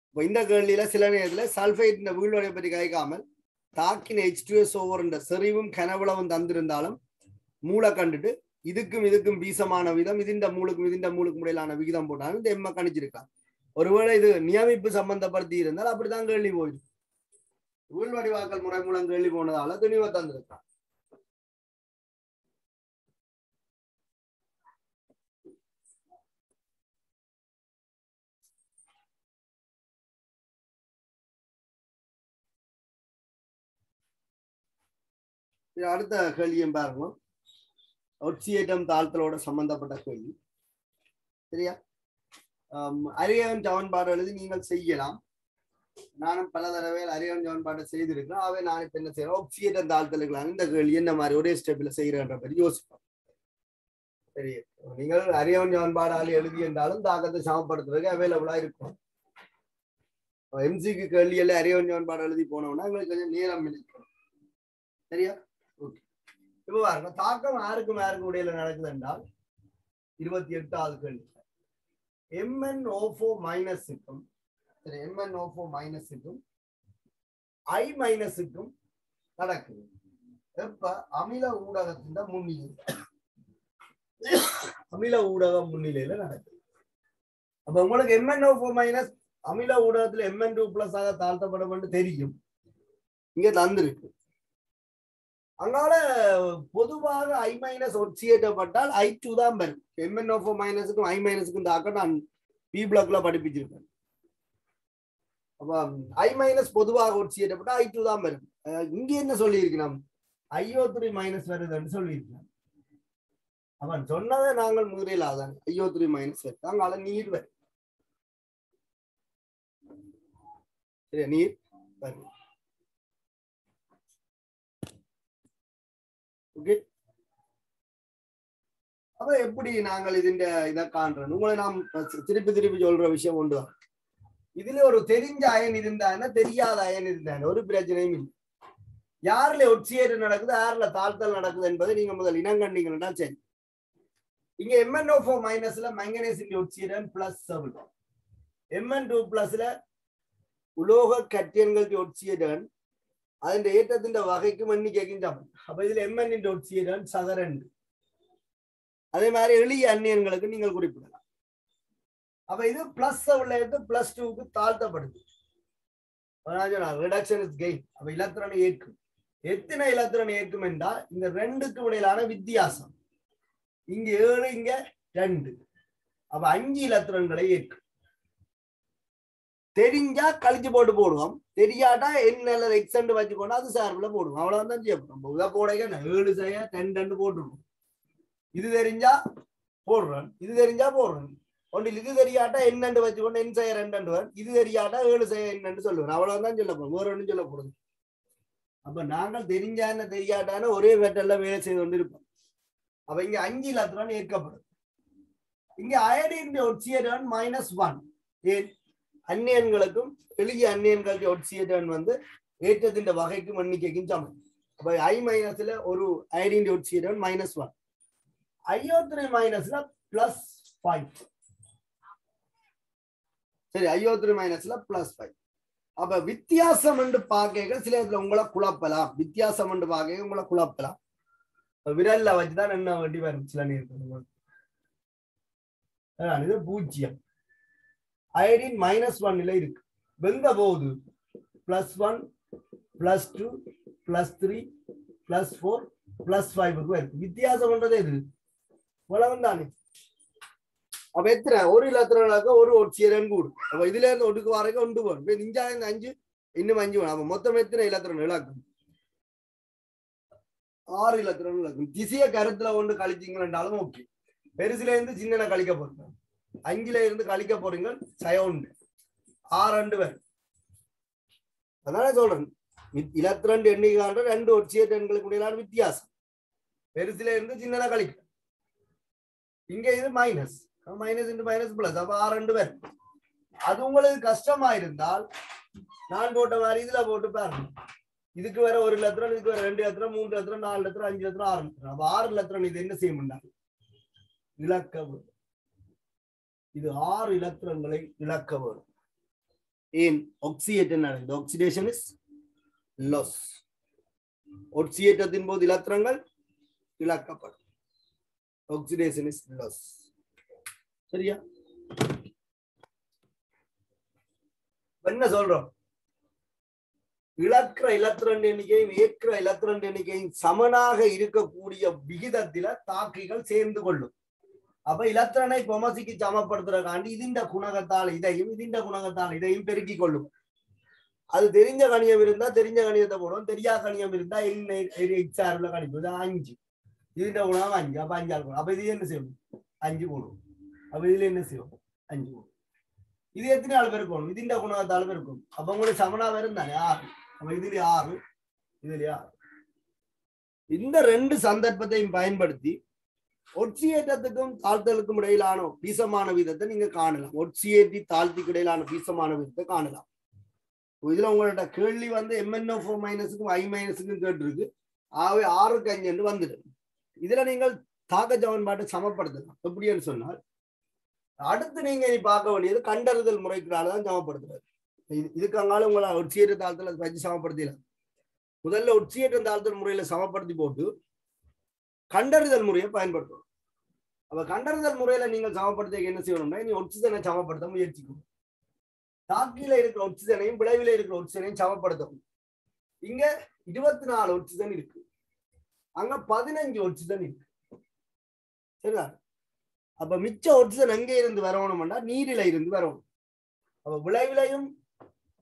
இப்போ இந்த கேள்வியில சில நேரத்தில் சல்ஃபைட் இந்த வீழ்வடை பற்றி கேட்காமல் தாக்கின H2SO4 என்ற செறிவும் கனவுளவும் தந்திருந்தாலும் மூளை கண்டுட்டு இதுக்கும் பீசமான விதம் இதுண்ட மூளுக்கும் இடையிலான விகிதம் போட்டாலும் இந்த எம்ம கணிச்சிருக்காங்க. ஒருவேளை இது நியமிப்பு சம்பந்தப்படுத்தி இருந்தால் அப்படித்தான் கேள்வி போயிடும். வீழ்வடிவாக்கல் முறை மூலம் கேள்வி போனதால துணிவை தந்திருக்கான். அடுத்த கேள்வியும் பாருங்க. ஒட்சியேற்றம் தாழ்த்தலோட சம்பந்தப்பட்ட கேள்வி. சரியா? அரியவன் சமன்பாடு எழுதி நீங்கள் செய்யலாம். நானும் பல தடவை அரியவன் சமன்பாட்டை செய்திருக்கிறேன். அவை நான் இப்ப என்ன செய்யறேன், ஒட்சியேற்றம் தாழ்த்தலுக்கலாம் இந்த கேள்வி என்ன மாதிரி ஒரே ஸ்டெப்ல செய்யறன்ற பற்றி யோசிப்போம். சரி, நீங்கள் அரியவன் சமன்பாடால் எழுதி என்றாலும் தாக்கத்தை சமப்படுத்துறதுக்கு அவைலபிளா இருக்கும். எம்சிக்கு கேள்வி எல்லாம் அரியவன் சமன்பாடு எழுதி போனோம்னா எங்களுக்கு கொஞ்சம் நேரம் இருக்கும். சரியா? ஓகே. இப்ப பாருங்க, தாக்கம் யாருக்கும் இடையில நடக்குது என்றால் 28வது கேள்வி MnO4 மைனஸுக்கும் MnO4 மைனஸுக்கும் I மைனஸுக்கும் நடக்குது. எப்ப அமில ஊடகத்தின் முன்னிலையில நடக்குது. அப்ப உங்களுக்கு MnO4 மைனஸ் அமில ஊடகத்துல Mn2+ ஆக தாழ்த்தப்படும் தெரியும். இங்க தந்திருக்கு. அதனால பொதுவாக I- ஒட்சியேற்றப்பட்டால் I2 தான் வரும். MnO4 மைனஸுக்கும் I மைனஸுக்கும் தாக்கம் நான் பி பிளாக்ல படிப்பிச்சிருப்பேன். அப்ப I- பொதுவாக ஒட்சியேற்றப்பட்டால் I2 தான் வரும். இங்க என்ன சொல்லியிருக்கிறோம், IO3 மைனஸ் வருதுன்னு சொல்லியிருக்கிறோம். அவன் சொன்னதை நாங்கள் முதலில் அதான் IO3 மைனஸ் வருது. அங்கால நீர் வரும். சரியா? நீர் வரும். ஓகே. அப்ப எப்படி நாங்கள் இதை காண்றோம்? உங்களை நாம் திருப்பி சொல்ற விஷயம் ஒன்றுதான். இதுல ஒரு தெரிஞ்ச அயன் இருந்தான்னா தெரியாத அயன் இருந்தாங்க ஒரு பிரச்சனையும் இல்லை. யாருல ஒட்சியேற்றம் நடக்குது, யாருல தாழ்த்தல் நடக்குது என்பதை நீங்க முதல் இனங்கண்டீங்கன்னா சரி. இங்க MnO4 மைனஸ்ல மங்கனீசின் ஒட்சியேற்றம் +7, Mn2+ல உலோக கட்டியன்களுக்கு ஒட்சியேற்றம் അതിന്റെ ഏറ്റത്തിന്റെ വകയ്ക്കും എണ്ണിക്കും சமம். அப்ப இதுல Mn ஒட்சியேற்றம் சக 2. அதே மாதிரி எளிய அந்நியன்களுக்கு நீங்கள் குறிப்பிடலாம். அப்ப இது பிளஸ் உள்ள இருந்து பிளஸ் 2க்கு தாழ்த்தப்படுது. Reduction is gain. அப்ப இலத்திரனை ஏற்கும். எத்தனை இலத்திரன் ஏற்கும் என்றால் இந்த ரெண்டுக்கு இடையிலான வித்தியாசம். இங்க 7 இங்க 2. அப்ப 5 இலத்திரன்களை ஏற்கும். தெரிஞ்சா கழிச்சு போட்டு போடுவோம். தெரியாட்டா என்ன எக்ஸண்ட் வச்சுக்கொண்டு அது சார்பில் போடுவோம். அவ்வளவுதான் செய்யப்படும். இதை போடையே 7 செய்ய 10 போட்டுருவோம். இது தெரிஞ்சா போடுறேன், இது தெரிஞ்சா போடுறேன். ஒன்றில் இது தெரியாட்டா என்னண்டு வச்சுக்கொண்டு என் செய்ய 2 இது தெரியாட்டா 7 செய்ய என்னன்னு சொல்லுவேன். அவ்வளவுதான் சொல்ல போறோம். வேற ஒன்றும் சொல்ல போறது. அப்ப நாங்கள் தெரிஞ்சா என்ன தெரியாட்டான ஒரே வேட்டல்ல வேலை செய்து கொண்டு இருப்போம். அப்ப இங்க 5 இலத்திரன் ஏற்கப்படும். இங்க அயடின் ஒட்சியேட்டன் -1. ஏன் அந்நியன்களுக்கும் எளிய அந்நியன்களுக்கு ஒட்சியேட்டன் வந்து ஏற்றத்தின் வகைக்கும் எண்ணிக்கைக்கும் சமம். அப்ப I மைனஸ்ல ஒரு அயடின் ஒட்சியேட்டன் -1, IO3 மைனஸ்ல +5. சரி, IO3 மைனஸ்ல +5. அப்ப வித்தியாசம் என்று பார்க்க சில இடத்துல உங்களை குழப்பலாம். வித்தியாசம் என்று பார்க்க உங்களை குழப்பலாம். விரல்ல வச்சுதான் என்ன வண்டி வரும் சில நேரத்தில். இது 0. அயடின் -1 இருக்கு. வெந்த போது +1 +2 +3 +4 +5 இருக்கு. வித்தியாசம் பண்றதே இது உலகம் தானே. அப்ப எத்தனை ஒரு இலத்திரனாக்க ஒரு ஒட்சியரன் கூடு. அப்ப இதுல இருந்து ஒடுக்கு வரைக்கும் 1 வரும். இஞ்சா 5 இன்னும் 5 வரும். அப்ப மொத்தம் எத்தனை இலத்திரன் இழக்கும்? 6 இலத்திரன் இழக்கும். திசைய கருத்துல கொண்டு கழிச்சிங்கன்னாலும் ஓகே. பெருசுல இருந்து சின்ன கழிக்க போறீங்க. 5ல இருந்து கழிக்க போறீங்க சயவுண்டு 6 வரும். அதனால சொல்றேன் இலத்திரன் எண்ணிக்கான 2 ஒட்சியர்களுக்கு இடையிலான வித்தியாசம். பெருசுல இருந்து சின்ன கழிக்க. இங்க இது மைனஸ் இன்டு மைனஸ் பிளஸ். அப்ப 6 வரும். அது உங்களுக்கு கஷ்டமா இருந்தால் நான் போட்ட மாதிரி இதுல போட்டு பாருங்க. இதுக்கு வேற 1 இலத்திரன், இதுக்கு வேற 2 இலத்திரன், 3 இலத்திரன், 4 இலத்திரன், 5 இலத்திரன், 6 இலத்திரன். அப்ப 6 இலத்திரன் இது என்ன செய்ய முடியாது? இழக்க வேண்டும். இது 6 இலத்திரன்களை இழக்க வேண்டும். ஏன்? ஆக்சிடேஷன் நடக்குது. Oxidation is loss. ஆக்சிடேஷத்தின் போது இலத்திரங்கள் இழக்கப்படும். Oxidation is loss. சரியா? என்ன சொல்றோம்? இழக்கிற இலத்திரன் எண்ணிக்கையும் ஏற்கிற இலத்திரன் எண்ணிக்கையும் சமனாக இருக்கக்கூடிய விகிதத்தில தாக்கிகள் சேர்ந்து கொள்ளும். அப்ப இலத்திரனை பொமசிக்கு சமப்படுத்துறதுக்காண்டி இதுண்ட குணகத்தால் இதையும் இதுண்ட குணகத்தால் இதையும் பெருக்கிக் கொள்ளும். அது தெரிஞ்ச கணியம் இருந்தா தெரிஞ்ச கணியத்தை போடுவோம். தெரியாத கணியம் இருந்தா எக்ஸார்ல கணிப்போம். 5 இதுண்ட குணகம் 5. அப்ப 5 ஆகும். அப்ப இது என்ன செய்யும்? 5 போடுவோம். அப்ப இதுல என்ன செய்யும்? 5 போடுவோம். இது எத்தனை ஆள் பெருக்கணும்? இதுண்ட குணகத்தால் பெருக்கும். அப்ப உங்களுக்கு சமனா வரும் தானே 6. அப்ப இதுல 6 இதுல 6. இந்த 2 சந்தர்ப்பத்தையும் பயன்படுத்தி ஒட்சியேற்றத்துக்கும் தாழ்த்தலுக்கும் இடையிலான பீசமான விதத்தை நீங்க காணலாம். ஒட்சியேற்றி தாழ்த்திக்கு இடையிலான பீசமான விதத்தை காணலாம். இதுல உங்களோட கேள்வி வந்து MnO4 மைனஸுக்கும் I மைனஸுக்கும் கேட்டிருக்கு. ஆகவே 6க்கு 5 என்று வந்துடும். இதுல நீங்கள் தாக்க சமன்பாட்டை சமப்படுத்தலாம். எப்படின்னு சொன்னால் அடுத்து நீங்க பார்க்க வேண்டியது கண்டறிதல் முறைக்குனாலதான் சமப்படுத்துறது. இதுக்கு அங்காலும் உங்களை ஒட்சியேற்ற தாழ்த்தல வச்சு சமப்படுத்தலாம். முதல்ல ஒட்சியேற்ற தாழ்த்தல் முறையில சமப்படுத்தி போட்டு கண்டறிதல் முறையை பயன்படுத்தணும். அப்ப கண்டறிதல் முறையில நீங்கள் சமப்படுத்த என்ன செய்யணும்னா நீ ஒட்சிஜனை சமப்படுத்த முயற்சிக்கணும். தாக்கில இருக்கிற ஒட்சிஜனையும் விளைவில இருக்கிற ஒட்சிஜனையும் சமப்படுத்தணும். இங்க 24 ஒட்சிஜன் இருக்கு, அங்க 15 ஒட்சிஜன் இருக்கு. சரிதா? அப்ப மிச்ச ஒட்சிஜன் எங்க இருந்து வரணும்னா நீரில இருந்து வரணும். அப்ப விளைவிலையும்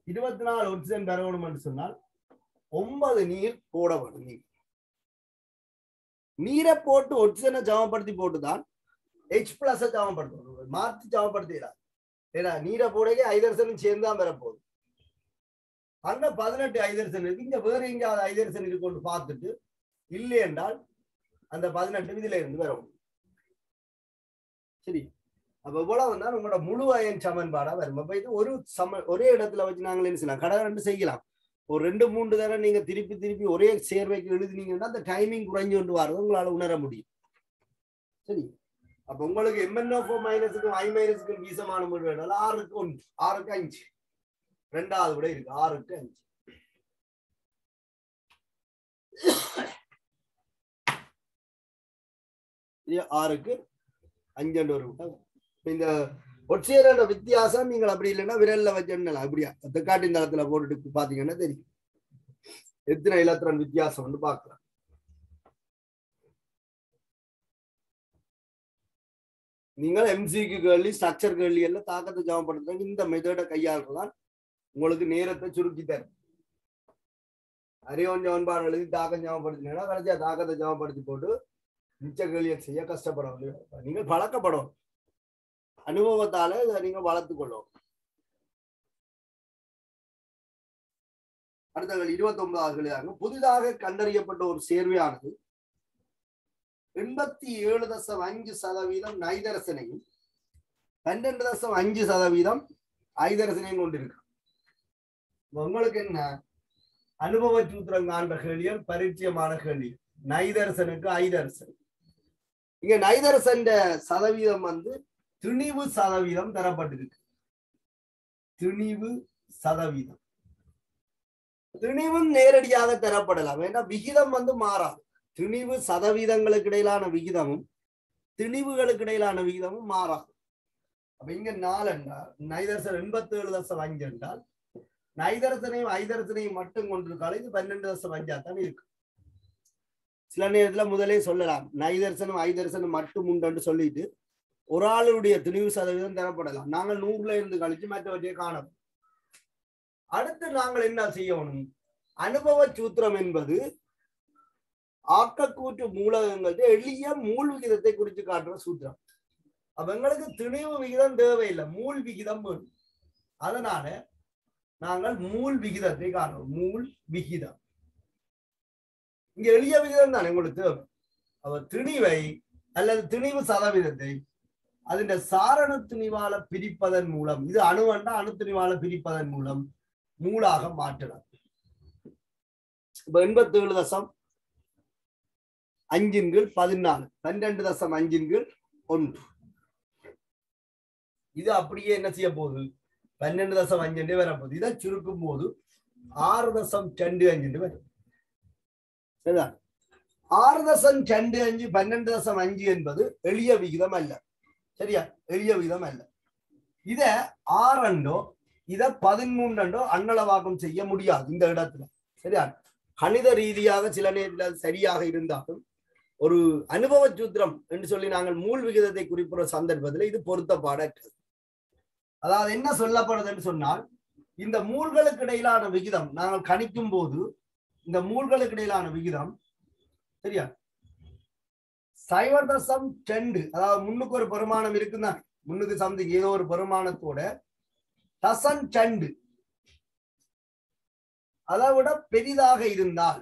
24 ஒட்சிஜன் வரணும் என்று சொன்னால் 9 நீர் போட வேணும். நீரை போட்டு ஒட்சிஜனை சமப்படுத்தி போட்டுதான் H+ சமப்படுத்தணும். மாற்றி சமப்படுத்திடலாம். ஏன்னா நீரை போடவே ஐதரசனும் சேர்ந்துதான் வரப்போகுது. அங்க 18 ஐதரசன் இருக்கு. இங்க வேற எங்கேயாவது ஐதரசன் இருக்குன்னு பார்த்துட்டு இல்லை என்றால் அந்த 18 இதுல இருந்து வரும். சரி, அப்ப இவ்வளவுதான் உங்களோட முழு அயன் சமன்பாடா வரும். அப்ப இது ஒரே இடத்துல வச்சு நாங்கள் என்ன செய்யலாம்? கடை செய்யலாம். ஒரு 2-3 தடவை நீங்க திருப்பி திருப்பி ஒரே சேர்வைக்கு எழுதினீங்கன்னா அந்த டைமிங் குறைஞ்சு கொண்டு வரது உங்களால உணர முடியும். சரி, அப்ப உங்களுக்கு MnO4 மைனஸுக்கும் I மைனஸுக்கும் வீசமான முறை வேணாலும் 6க்கு 1 6க்கு 5 ரெண்டாவது விட இருக்கு. 6க்கு 5 6க்கு 5 ஒரு இந்த ஒற்றையரோட வித்தியாசம் நீங்கள் அப்படி இல்லைன்னா விரல்ல வச்சுடலாம். அப்படியா தெக்காட்டின் தளத்துல போட்டுட்டு பாத்தீங்கன்னா தெரியும் எத்தனை இலத்திரன் வித்தியாசம் வந்து பார்க்கலாம். நீங்கள் எம்சிக்கு கேள்வி ஸ்ட்ரக்சர் கேள்வி எல்லாம் தாக்கத்தை ஜாமப்படுத்துறாங்க. இந்த மெத்தடை கையாளுறதான் உங்களுக்கு நேரத்தை சுருக்கி தரும். அறிவன் ஜாமன்பாடு எழுதி தாக்கம் ஜாமப்படுத்தினா கடைசியா தாக்கத்தை ஜாமப்படுத்தி போட்டு மிச்ச கேள்வியை செய்ய கஷ்டப்படும். நீங்கள் பழக்கப்படும், அனுபவத்தால இதை நீங்க வளர்த்து கொள்ளும். அடுத்த 29வது கேள்வி, புதிதாக கண்டறியப்பட்ட ஒரு சேர்வையானது 87.5% நைதரசனையும் 12.5% ஐதரசனையும் கொண்டிருக்கு. உங்களுக்கு என்ன அனுபவ சூத்திரம் காண்ற கேள்விகள் பரிச்சயமான கேள்வி. நைதரசனுக்கு ஐதரசன், இங்க நைதரசன் சதவீதம் வந்து திணிவு சதவீதம் தரப்பட்டிருக்கு. திணிவு சதவீதம், திணிவும் நேரடியாக தரப்படலாம், ஏன்னா விகிதம் வந்து மாறாது. திணிவு சதவீதங்களுக்கு இடையிலான விகிதமும் திணிவுகளுக்கு இடையிலான விகிதமும் மாறாது. அப்ப இங்க 4 என்றால் நைதரசன் 87.5 என்றால் நைதரசனையும் ஐதரசனையும் மட்டும் கொண்டிருக்கால இது 12.5 தான் இருக்கு. சில நேரத்துல முதலே சொல்லலாம் நைதரசனும் ஐதரசனும் மட்டும் உண்டு சொல்லிட்டு ஒரு ஆளுடைய திணிவு சதவீதம் தரப்படலாம். நாங்கள் 100ல இருந்து கழிச்சு மற்றவற்றை காணப்படும். அடுத்து நாங்கள் என்ன செய்யணும், அனுபவ சூத்திரம் என்பது ஆக்கக்கூற்று மூலகங்களுக்கு எளிய மூல் விகிதத்தை குறித்து காட்டுற சூத்திரம். அப்ப எங்களுக்கு திணிவு விகிதம் தேவையில்லை, மூல் விகிதம் வேணும். அதனால நாங்கள் மூல் விகிதத்தை காணுவோம். மூல் விகிதம் இங்க எளிய விகிதம் தான் எங்களுக்கு தேவை. அவ திணிவை அல்லது திணிவு சதவீதத்தை அதன் சாரண துணிவால பிரிப்பதன் மூலம், இது அணுவண்டா அணு துணிவால பிரிப்பதன் மூலம் மூலாக மாற்றலாம். இப்ப 87.5 14 12.5 இது அப்படியே என்ன செய்ய போகுது 12.5 வரப்போகுது. இதை சுருக்கும் போது 6.25 வரும். சரிதான், 6.25 12.5 என்பது எளிய விகிதம் அல்ல. சரியா, எளிய விகிதம் அல்ல. இத 6 இத 13 அன்னளவாக்கம் செய்ய முடியாது இந்த இடத்துல. சரியா, கணித ரீதியாக சில நேரத்தில் சரியாக இருந்தாலும் ஒரு அனுபவ சூத்திரம் என்று சொல்லி நாங்கள் மூல் விகிதத்தை குறிப்பிட சந்தர்ப்பத்தில் இது பொருத்தப்பாடற்றது. அதாவது என்ன சொல்லப்படுதுன்னு சொன்னால், இந்த மூல்களுக்கு இடையிலான விகிதம் நாங்கள் கணிக்கும் போது இந்த மூல்களுக்கு இடையிலான விகிதம் சரியா 0.2, அதாவது முன்னுக்கு ஒரு பெருமானம் இருக்குன்னா முன்னுக்கு சம்திங் ஏதோ ஒரு பெருமானத்தோட 0.2 அதை விட பெரிதாக இருந்தால்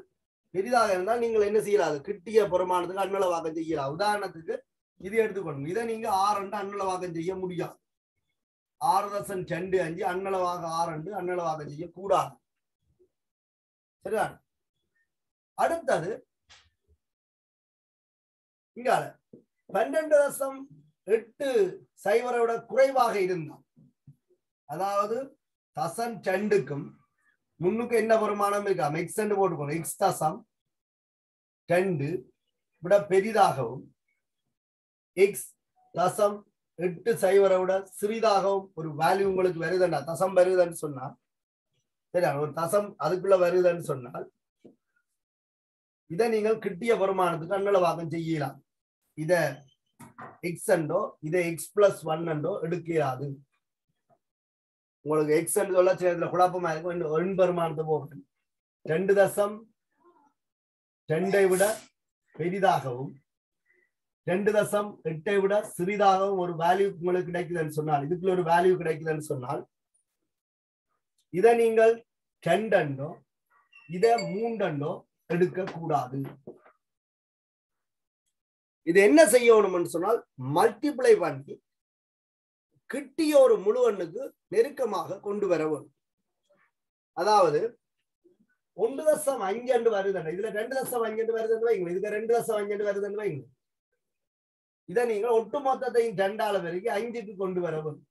நீங்கள் என்ன செய்யலாம், கிட்டிய பெருமானத்துக்கு அன்னளவாக்கம் செய்யலாம். உதாரணத்துக்கு இது எடுத்துக்கணும், இதை நீங்க 6 அன்னளவாக்கம் செய்ய முடியாது. 6.25 அன்னளவாக 6 அன்னளவாக்கம் செய்ய கூடாது. சரியா, அடுத்தது இங்கால 12.8 விட குறைவாக இருந்தால், அதாவது 0.2க்கும் முன்னுக்கு என்ன பெருமானம் இருக்காம எக்ஸ் போட்டுக்கணும், x.2 விட பெரிதாகவும் x.8 விட சிறிதாகவும் ஒரு வேல்யூ உங்களுக்கு வருதுன்னா, தசம் வருதுன்னு சொன்னால், சரியா, ஒரு தசம் அதுக்குள்ள வருதுன்னு சொன்னால் இதை நீங்கள் கிட்டிய பெருமானத்துக்கு அன்னளவாக்கம் செய்யலாம். இத எக்ஸ் இதை x+1 எடுக்கிறாது. உங்களுக்கு எக்ஸ் சொல்ல சில குழப்பமா இருக்கும். எண் பெருமானத்தை போகணும் 2.2 விட பெரிதாகவும் 2.8 விட சிறிதாகவும் ஒரு வேல்யூ உங்களுக்கு கிடைக்குதுன்னு சொன்னால், இதுக்குள்ள ஒரு வேல்யூ கிடைக்குதுன்னு சொன்னால் இதை நீங்கள் 2 இதை 3 எடுக்க கூடாது. இது என்ன செய்யணும்னு சொன்னால் மல்டிப்ளை பண்ணி கிட்டிய ஒரு முழு எண்ணுக்கு நெருக்கமாக கொண்டு வர வேண்டும். அதாவது 1.5 வருதுன்னா இதுல 2.5 வருதுன்னு வைங்க, இதுக்கு 2.5 வருதுன்னு வைங்க, இதை நீங்கள் ஒட்டு மொத்தத்தையும் 2 வரைக்கும் 5க்கு கொண்டு வர வேண்டும்.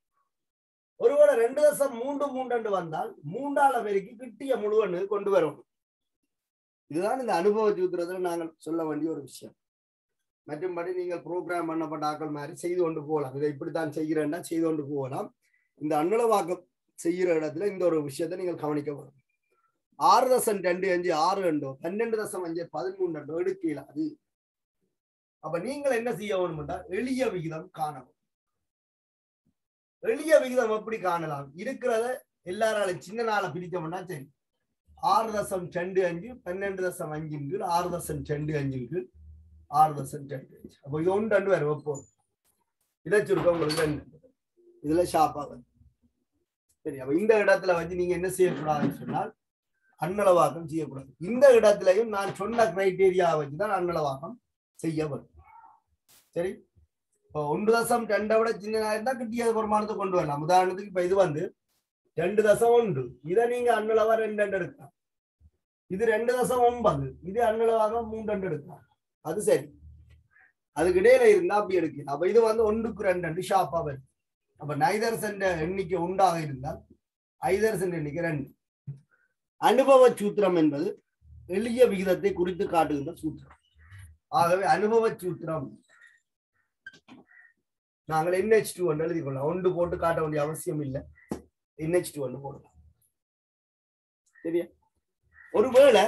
ஒருவேளை 2.33 வந்தால் 3 வரைக்கும் கிட்டிய முழு எண்ணுக்கு கொண்டு வரணும். இதுதான் இந்த அனுபவ சூத்திரத்துல நாங்கள் சொல்ல வேண்டிய ஒரு விஷயம். மற்றும்படி நீங்கள் ப்ரோக்ராம் பண்ணப்பட்ட ஆக்கள் மாதிரி செய்து கொண்டு போகலாம். இதை இப்படித்தான் செய்கிறேன்னா செய்து கொண்டு போகலாம். இந்த அன்னளவாக்கம் செய்கிற இடத்துல இந்த ஒரு விஷயத்தை நீங்கள் கவனிக்க வரும். 6.25 6 ரெண்டோ 12.5 13 எடுக்கல அது. அப்ப நீங்கள் என்ன செய்ய வேணும்னா எளிய விகிதம் காணவும். எளிய விகிதம் எப்படி காணலாம்? இருக்கிறத எல்லாராலும் சின்ன நாளை பிரித்தோம்னா சரி. 6.25 12.5 6.25 6.25. அப்போ இது 1 2 வரும். அப்போ இதை சுருக்க உங்களுக்கு 2 இதுல ஷாப்பா வரும். சரி, அப்ப இந்த இடத்துல வந்து நீங்க என்ன செய்யக்கூடாதுன்னு சொன்னால் அன்னளவாக்கம் செய்யக்கூடாது. இந்த இடத்துலையும் நான் சொன்ன கிரைட்டீரியா வச்சுதான் அன்னளவாக்கம் செய்ய வரும். சரி, இப்போ 1.2 விட சின்னதாக இருந்தா கிட்டிய பெருமானத்தை கொண்டு வரலாம். உதாரணத்துக்கு இப்ப இது வந்து 2.1 இதை நீங்க அன்னளவா 2 எடுக்கலாம். இது 2.9 இது அன்னளவாக 3 எடுக்கலாம். அது சரி, அதுக்கு இடையில இருந்தா அப்படி எடுக்கலாம். அப்ப இது வந்து 1க்கு 2 ஷாப்பா வருது. அப்ப நைதர்ஸ் என்ற எண்ணிக்கை உண்டாக இருந்தால் ஐதர்ஸ் என்ற எண்ணிக்கை 2. அனுபவ சூத்திரம் என்பது எளிய விகிதத்தை குறித்து காட்டுகின்ற சூத்திரம். ஆகவே அனுபவ சூத்திரம் நாங்கள் NH2 எழுதி கொள்ளலாம். 1 போட்டு காட்ட வேண்டிய அவசியம் இல்லை. NH2 போடலாம். சரியா? ஒருவேளை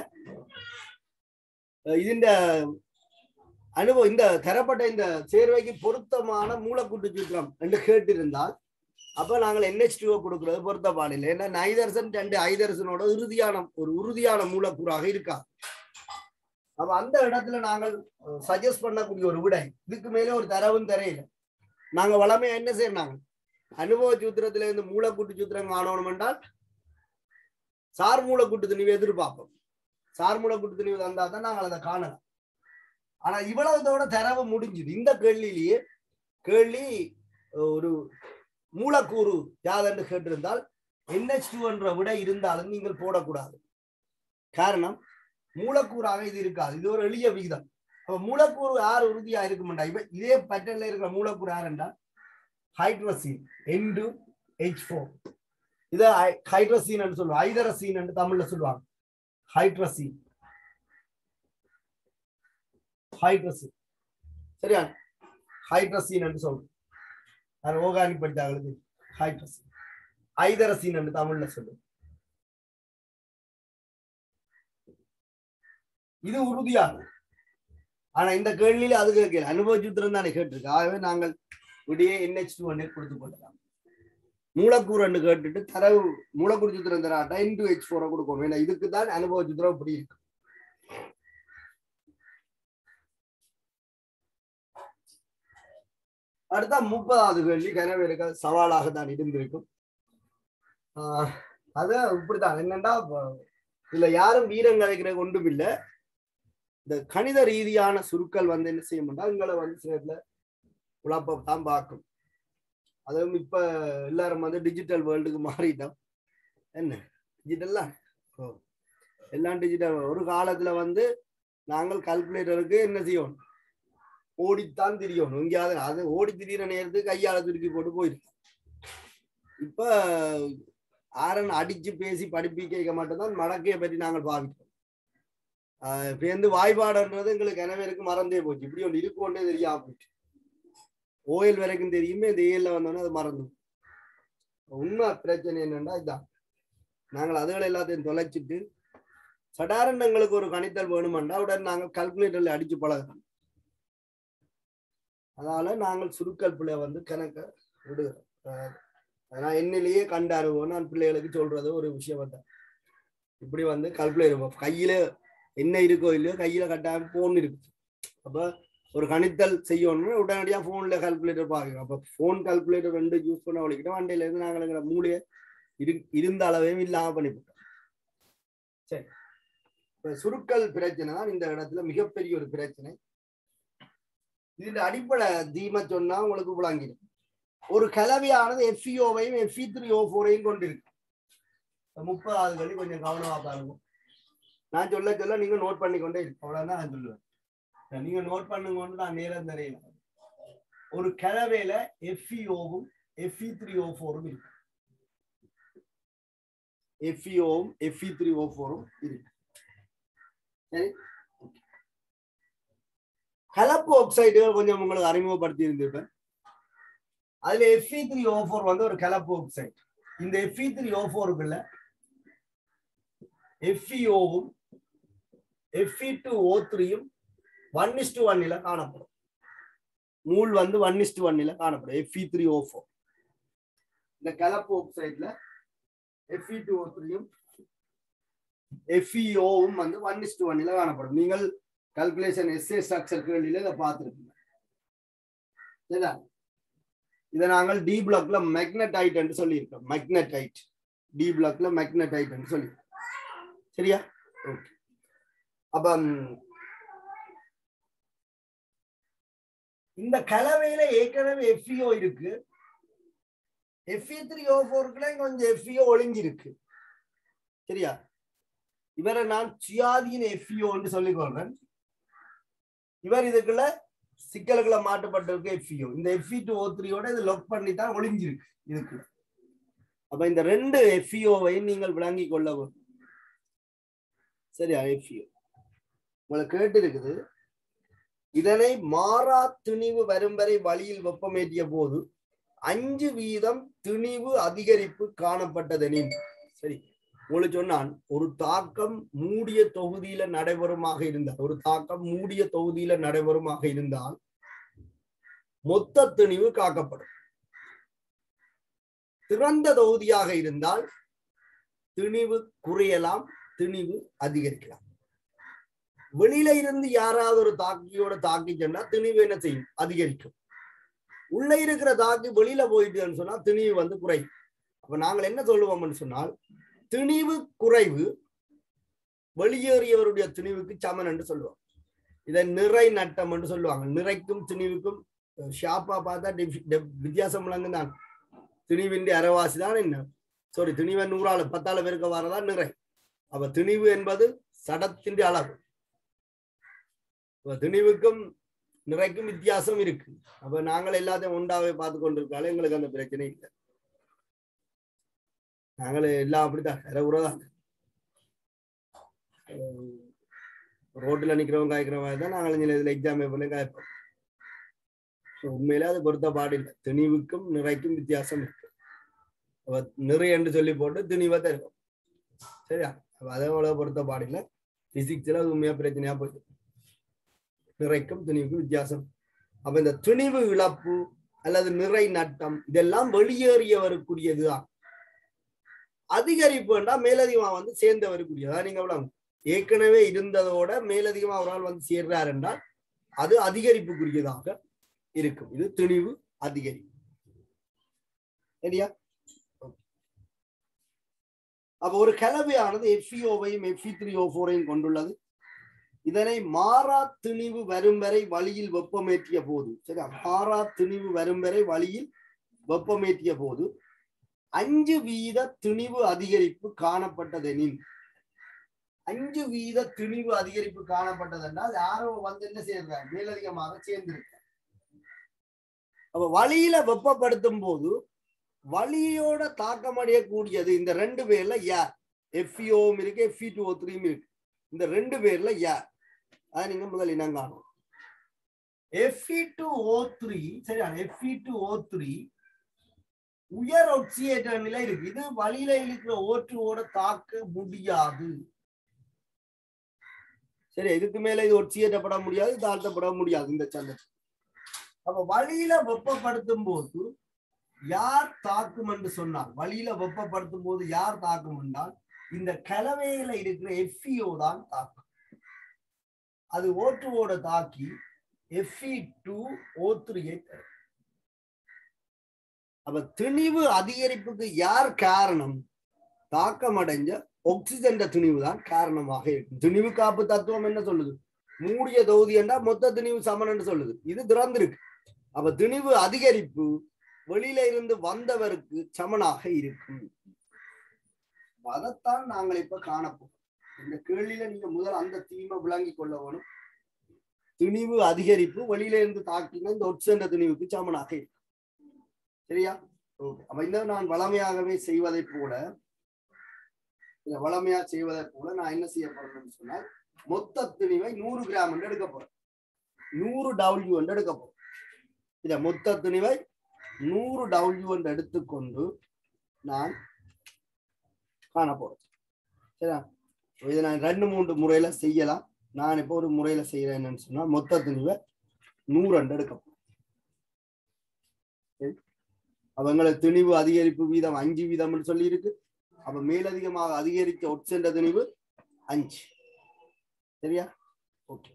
இந்த அனுபவம் இந்த தரப்பட்ட இந்த சேர்வைக்கு பொருத்தமான மூலக்கூட்டு சூத்திரம் என்று கேட்டிருந்தால் அப்ப நாங்கள் NH2 கொடுக்கிறது பொருத்தப்பாடில்லை. ஏன்னா நைதர்சன் 2 ஐதர்சனோட உறுதியான மூலக்கூறாக இருக்காது. அப்ப அந்த இடத்துல நாங்கள் சஜஸ்ட் பண்ணக்கூடிய ஒரு விடை, இதுக்கு மேலே ஒரு தரவும் தெரியல. நாங்க வளமையா என்ன செய்யறாங்க, அனுபவ சூத்திரத்தில இருந்து மூலக்கூட்டு சூத்திரம் காணணும் என்றால் சார் மூலக்கூட்டு திணிவு எதிர்பார்ப்போம். சார் மூலக்கூட்டு திணிவு தந்தா தான் நாங்கள் அதை காணலாம். ஆனா இவ்வளவுதோட தரவு முடிஞ்சுது. இந்த கேள்வியிலேயே கேள்வி ஒரு மூலக்கூறு யாதென்று கேட்டிருந்தால் NH2 என்ற விடை இருந்தாலும் நீங்கள் போடக்கூடாது. காரணம் மூலக்கூறாக இது இருக்காது. இது ஒரு எளிய விகிதம். அப்ப மூலக்கூறு யார் உறுதியா இருக்குமெண்டா இதே பேட்டர்ன்ல இருக்கிற மூலக்கூறு யார் என்றால் ஹைட்ரசீன் N2H4. இதை ஹைட்ரசீன் என்று சொல்லுவாங்க. ஐதரசீன் என்று தமிழ்ல சொல்லுவாங்க. ஹைட்ரசீன் சரியா? ஹைட்ரசீன் என்று சொல்றோம். ஆர்கானிக் படித்தாங்களுக்கு ஹைட்ரசீன். ஐதரசீன் என்று தமிழ்ல சொல்லுவோம். இது உறுதியானது. ஆனா இந்த கேள்வியில அது கேட்கல, அனுபவ சூத்திரம் தானே கேட்டிருக்கு. ஆகவே நாங்கள் விடியே NH2 கொடுத்துக் கொள்ளலாம். மூலக்கூறு என்று கேட்டுட்டு தரவு மூலக்கூறு சூத்திரம் தராட்டா N2H4 கொடுக்கணும். ஏன்னா இதுக்கு தான் அனுபவ சூத்திரம் இப்படி இருக்கு. அடுத்த 30வது கேள்வி கனவேலுக்கு சவாலாக தான் இருந்திருக்கும். அது இப்படித்தான். என்னன்னா இதுல யாரும் வீரம் கலைக்கிற ஒன்றும் இல்லை. இந்த கணித ரீதியான சுருக்கள் வந்து என்ன செய்ய மாட்டா எங்களை வந்து சில குழப்பத்தான் பார்க்கும். அதுவும் இப்ப எல்லாரும் வந்து டிஜிட்டல் வேர்ல்டுக்கு மாறிட்டோம். என்ன டிஜிட்டல்லா எல்லாம் டிஜிட்டல். ஒரு காலத்துல வந்து நாங்கள் கால்குலேட்டருக்கு என்ன செய்யணும், ஓடித்தான் திரியணும். எங்கேயாவது அது ஓடி திரியிற நேரத்துக்கு கையால துருக்கி போட்டு போயிருக்கோம். இப்ப ஆரன் அடிச்சு பேசி படிப்பிக்க மட்டும்தான் மடக்கையை பற்றி நாங்கள் பாவிக்கிறோம். பேருந்து வாய்ப்பாடுன்றது எங்களுக்கு கனவேருக்கு மறந்தே போச்சு. இப்படி ஒன்று இருக்கோண்டே தெரியாம போச்சு. ஓயல் வரைக்கும் தெரியுமே, இந்த ஏல வந்தோன்னா அது மறந்து. உண்மை பிரச்சனை என்னன்னா இதுதான். நாங்கள் அதுகளை எல்லாத்தையும் தொலைச்சிட்டு சடாரன் எங்களுக்கு ஒரு கணித்தல் வேணுமெண்டா உடனே நாங்கள் கால்குலேட்டர்ல அடிச்சு பழகிறோம். அதனால நாங்கள் சுருக்கல் பிள்ளை வந்து கணக்க விடுகிறோம். நான் என்னிலேயே கண்ட அனுபவம் நான் பிள்ளைகளுக்கு சொல்றது ஒரு விஷயம் தான். இப்படி வந்து கால்குலேட்டர் கையில என்ன இருக்கோ இல்லையோ கையில கட்டாயம் போன் இருக்கு. அப்ப ஒரு கணித்தல் செய்யணும்னா உடனடியா போன்ல கால்குலேட்டர் பாக்குறோம். அப்ப போன் கால்குலேட்டர் 2 யூஸ் பண்ண வலிக்கிட்டோம். வண்டியில இருந்து நாங்கள் எங்களை மூளைய இருந்த அளவையும் இல்லாம பண்ணிவிட்டோம். சரி, சுருக்கல் பிரச்சனை தான் இந்த இடத்துல மிகப்பெரிய ஒரு பிரச்சனை. இதுல அடிப்படை தீமை சொன்னா உங்களுக்கு விளங்கிடும். ஒரு கலவையானது FeO-வையும் Fe3O4-ஐயும் கொண்டிருக்கு. 30வது கேள்வி கொஞ்சம் கவனமா பாருங்க. நான் சொல்ல சொல்ல நீங்க நோட் பண்ணிக்கொண்டே இருக்கு. அவ்வளவுதான் நான் சொல்லுவேன். நீங்க நோட் பண்ணுங்கன்னு நான் நேரம் தெரியல. ஒரு கலவையில FeO-வும் Fe3O4-ம் இருக்கு. FeO-வும் Fe3O4-ம் இருக்கு. சரி, கலப்பு ஆக்சைடுகள் கொஞ்சம் உங்களுக்கு அறிமுகப்படுத்தி இருந்திருப்பேன். அதுல Fe3O4 வந்து ஒரு கலப்பு ஆக்சைடு. இந்த Fe3O4க்குள்ள FeOவும் Fe2O3யும் 1:1 காணப்படும். மூல் வந்து 1:1 காணப்படும். Fe3O4 இந்த கலப்பு ஆக்சைடுல Fe2O3யும் FeOவும் வந்து 1:1 காணப்படும். நீங்கள் கால்குலேஷன் எஸ்ஏ ஸ்ட்ரக்சர் கேள்வியில இதை பார்த்துருக்கீங்க. சரிதா? இதை நாங்கள் டி பிளாக்ல மேக்னடைட் என்று சொல்லியிருக்கோம். மேக்னடைட் டி பிளாக்ல மேக்னடைட் என்று சொல்லியிருக்கோம். சரியா? ஓகே. அப்ப இந்த கலவையில ஏற்கனவே FeO இருக்கு. Fe3O4க்குள்ள கொஞ்சம் FeO ஒளிஞ்சிருக்கு. சரியா? இவரை நான் சுயாதீன FeO என்று சொல்லிக் கொள்றேன். இவர் இதுக்குள்ள சிக்கல்களை மாற்றப்பட்டிருக்கு FeO. இந்த Fe2O3யோட இது லொக் பண்ணி தான் ஒளிஞ்சிருக்கு இதுக்கு. அப்ப இந்த ரெண்டு FeOவையும் நீங்கள் விளங்கிக் கொள்ள வேண்டும். சரியா? FeO உங்களுக்கு கேட்டு இருக்குது. இதனை மாறா திணிவு வரும் வரை வழியில் வெப்பமேற்றிய போது 5% திணிவு அதிகரிப்பு காணப்பட்டதெனின். சரி, உங்களுக்கு சொன்னான் ஒரு தாக்கம் மூடிய தொகுதியில நடைபெறுமாக இருந்தால் மொத்த திணிவு காக்கப்படும். திறந்த தொகுதியாக இருந்தால் திணிவு குறையலாம், திணிவு அதிகரிக்கலாம். வெளியில இருந்து யாராவது ஒரு தாக்கியோட தாக்கி சென்றா திணிவு என்ன செய்யும்? அதிகரிக்கும். உள்ள இருக்கிற தாக்கி வெளியில போயிட்டுன்னு சொன்னா திணிவு வந்து குறையும். அப்ப நாங்கள் என்ன சொல்லுவோம்னு சொன்னால், திணிவு குறைவு வெளியேறியவருடைய திணிவுக்கு சமன் என்று சொல்லுவோம். இதை நிறை நட்டம் என்று சொல்லுவாங்க. நிறைக்கும் திணிவுக்கும் ஷாப்பா பார்த்தா வித்தியாசம் விளங்குதான். திணிவின் அரைவாசி தான் என்ன, சாரி, திணிவை 100 10 பேருக்கு வரதான் நிறை. அப்ப திணிவு என்பது சடத்தின் அளவு. திணிவுக்கும் நிறைக்கும் வித்தியாசம் இருக்கு. அப்ப நாங்கள் எல்லாத்தையும் ஒன்றாவே பார்த்து கொண்டிருக்காலும் எங்களுக்கு அந்த பிரச்சனை இல்லை. நாங்கள் எல்லாம் அப்படித்தான் உறதான். ரோட்டில் நிக்கிறவங்க காய்க்கிற மாதிரி தான் நாங்கள் இதுல எக்ஸாம் பேப்பர்ல காய்ப்போம். உண்மையில அது பொருத்த பாடில்லை. திணிவுக்கும் நிறைக்கும் வித்தியாசம் இருக்கு. நிறை என்று சொல்லி போட்டு திணிவை தருவோம். சரியா? அதோட பொருத்த பாடில்லை. பிசிக்ஸ்ல அது உண்மையா பிரச்சனையா போயிடுது. நிறைக்கும் திணிவுக்கும் வித்தியாசம். அப்ப இந்த திணிவு இழப்பு அல்லது நிறை நட்டம் இதெல்லாம் வெளியேறியவருக்குரியதுதான். அதிகரிப்பு என்றா மேலதிகமா வந்து சேர்ந்தவருக்குரியதா. நீங்க ஏற்கனவே இருந்ததோட மேலதிகமா ஒரு ஆள் வந்து சேர்றார் என்றால் அது அதிகரிப்புக்குரியதாக இருக்கும். இது திணிவு அதிகரிப்பு. சரியா? அப்ப ஒரு கலவையானது FeOவையும் Fe3O4ஐயும் கொண்டுள்ளது. இதனை மாறா திணிவு வரும் வரை வழியில் வெப்பமேற்றிய போது, சரி, மாறா திணிவு வரும் வரை வழியில் வெப்பமேற்றிய போது 5% திணிவு அதிகரிப்பு காணப்பட்டதெனின். 5% திணிவு அதிகரிப்பு காணப்பட்டதென்றால் யாரோ வந்து என்ன செய்யறாங்க? மேலதிகமாக சேர்ந்திருக்க. அப்ப வழியில வெப்பப்படுத்தும் போது வழியோட தாக்கமடையக்கூடியது இந்த ரெண்டு பேர்ல யார்? FeOவும் இருக்கு, Fe2O3யும் இருக்கு. இந்த ரெண்டு பேர்ல யார்? அதை நீங்க முதல் இனம் காணும். Fe2O3, சரியா? Fe2O3 உயர் ஆக்சிஜன் நிலை இருக்கு. இது வழியில இருக்கிற ஓட்டுவோட தாக்க முடியாது. சரி, இதுக்கு மேல இது ஒட்சியேற்றப்பட முடியாது, தாழ்த்தப்பட முடியாது இந்த சந்தம். அப்ப வழியில வெப்பப்படுத்தும் போது யார் தாக்கும் என்று சொன்னால், வழியில வெப்பப்படுத்தும் போது யார் தாக்கும் என்றால் இந்த கலவையில இருக்கிற FeO தான் தாக்கும். அது ஓட்டுவோட தாக்கி Fe2O3ஐ தரும். அப்ப திணிவு அதிகரிப்புக்கு யார் காரணம்? தாக்கமடைஞ்ச ஆக்சிஜன் திணிவு தான் காரணமாக இருக்கும். திணிவு காப்பு தத்துவம் என்ன சொல்லுது? மூடிய தொகுதி என்றா மொத்த திணிவு சமன் என்று சொல்லுது. இது திறந்திருக்கு. அப்ப திணிவு அதிகரிப்பு வெளியில இருந்து வந்தவருக்கு சமனாக இருக்கும். அதைத்தான் நாங்கள் இப்ப காணப்போம். இந்த கேள்வியில நீங்க முதல் அந்த தீமை விளங்கி கொள்ள வேணும். திணிவு அதிகரிப்பு வெளியில இருந்து தாக்கின இந்த ஒட்சென்ற திணிவுக்கு சமனாக இருக்கும். சரியா? ஓகே. அப்ப இந்த நான் வளமையாகவே செய்வதை போல நான் என்ன செய்ய போறேன்னு சொன்னால் மொத்த திணிவை 100 கிராம் என்று எடுக்க போறேன். 100W என்று எடுக்க போறோம். இத மொத்த துணிவை 100W என்று எடுத்துக்கொண்டு நான் காண போறேன். சரியா? இதை நான் 2-3 முறையில செய்யலாம். நான் இப்போ ஒரு முறையில செய்யறேன். என்னன்னு சொன்னா மொத்த துணிவை 100 என்று எடுக்க போறேன். அவங்களுக்கு திணிவு அதிகரிப்பு வீதம் 5 வீதம் சொல்லி இருக்கு. அப்ப மேலதிகமாக அதிகரித்த ஒட்சென்ற திணிவு 5. சரியா? ஓகே.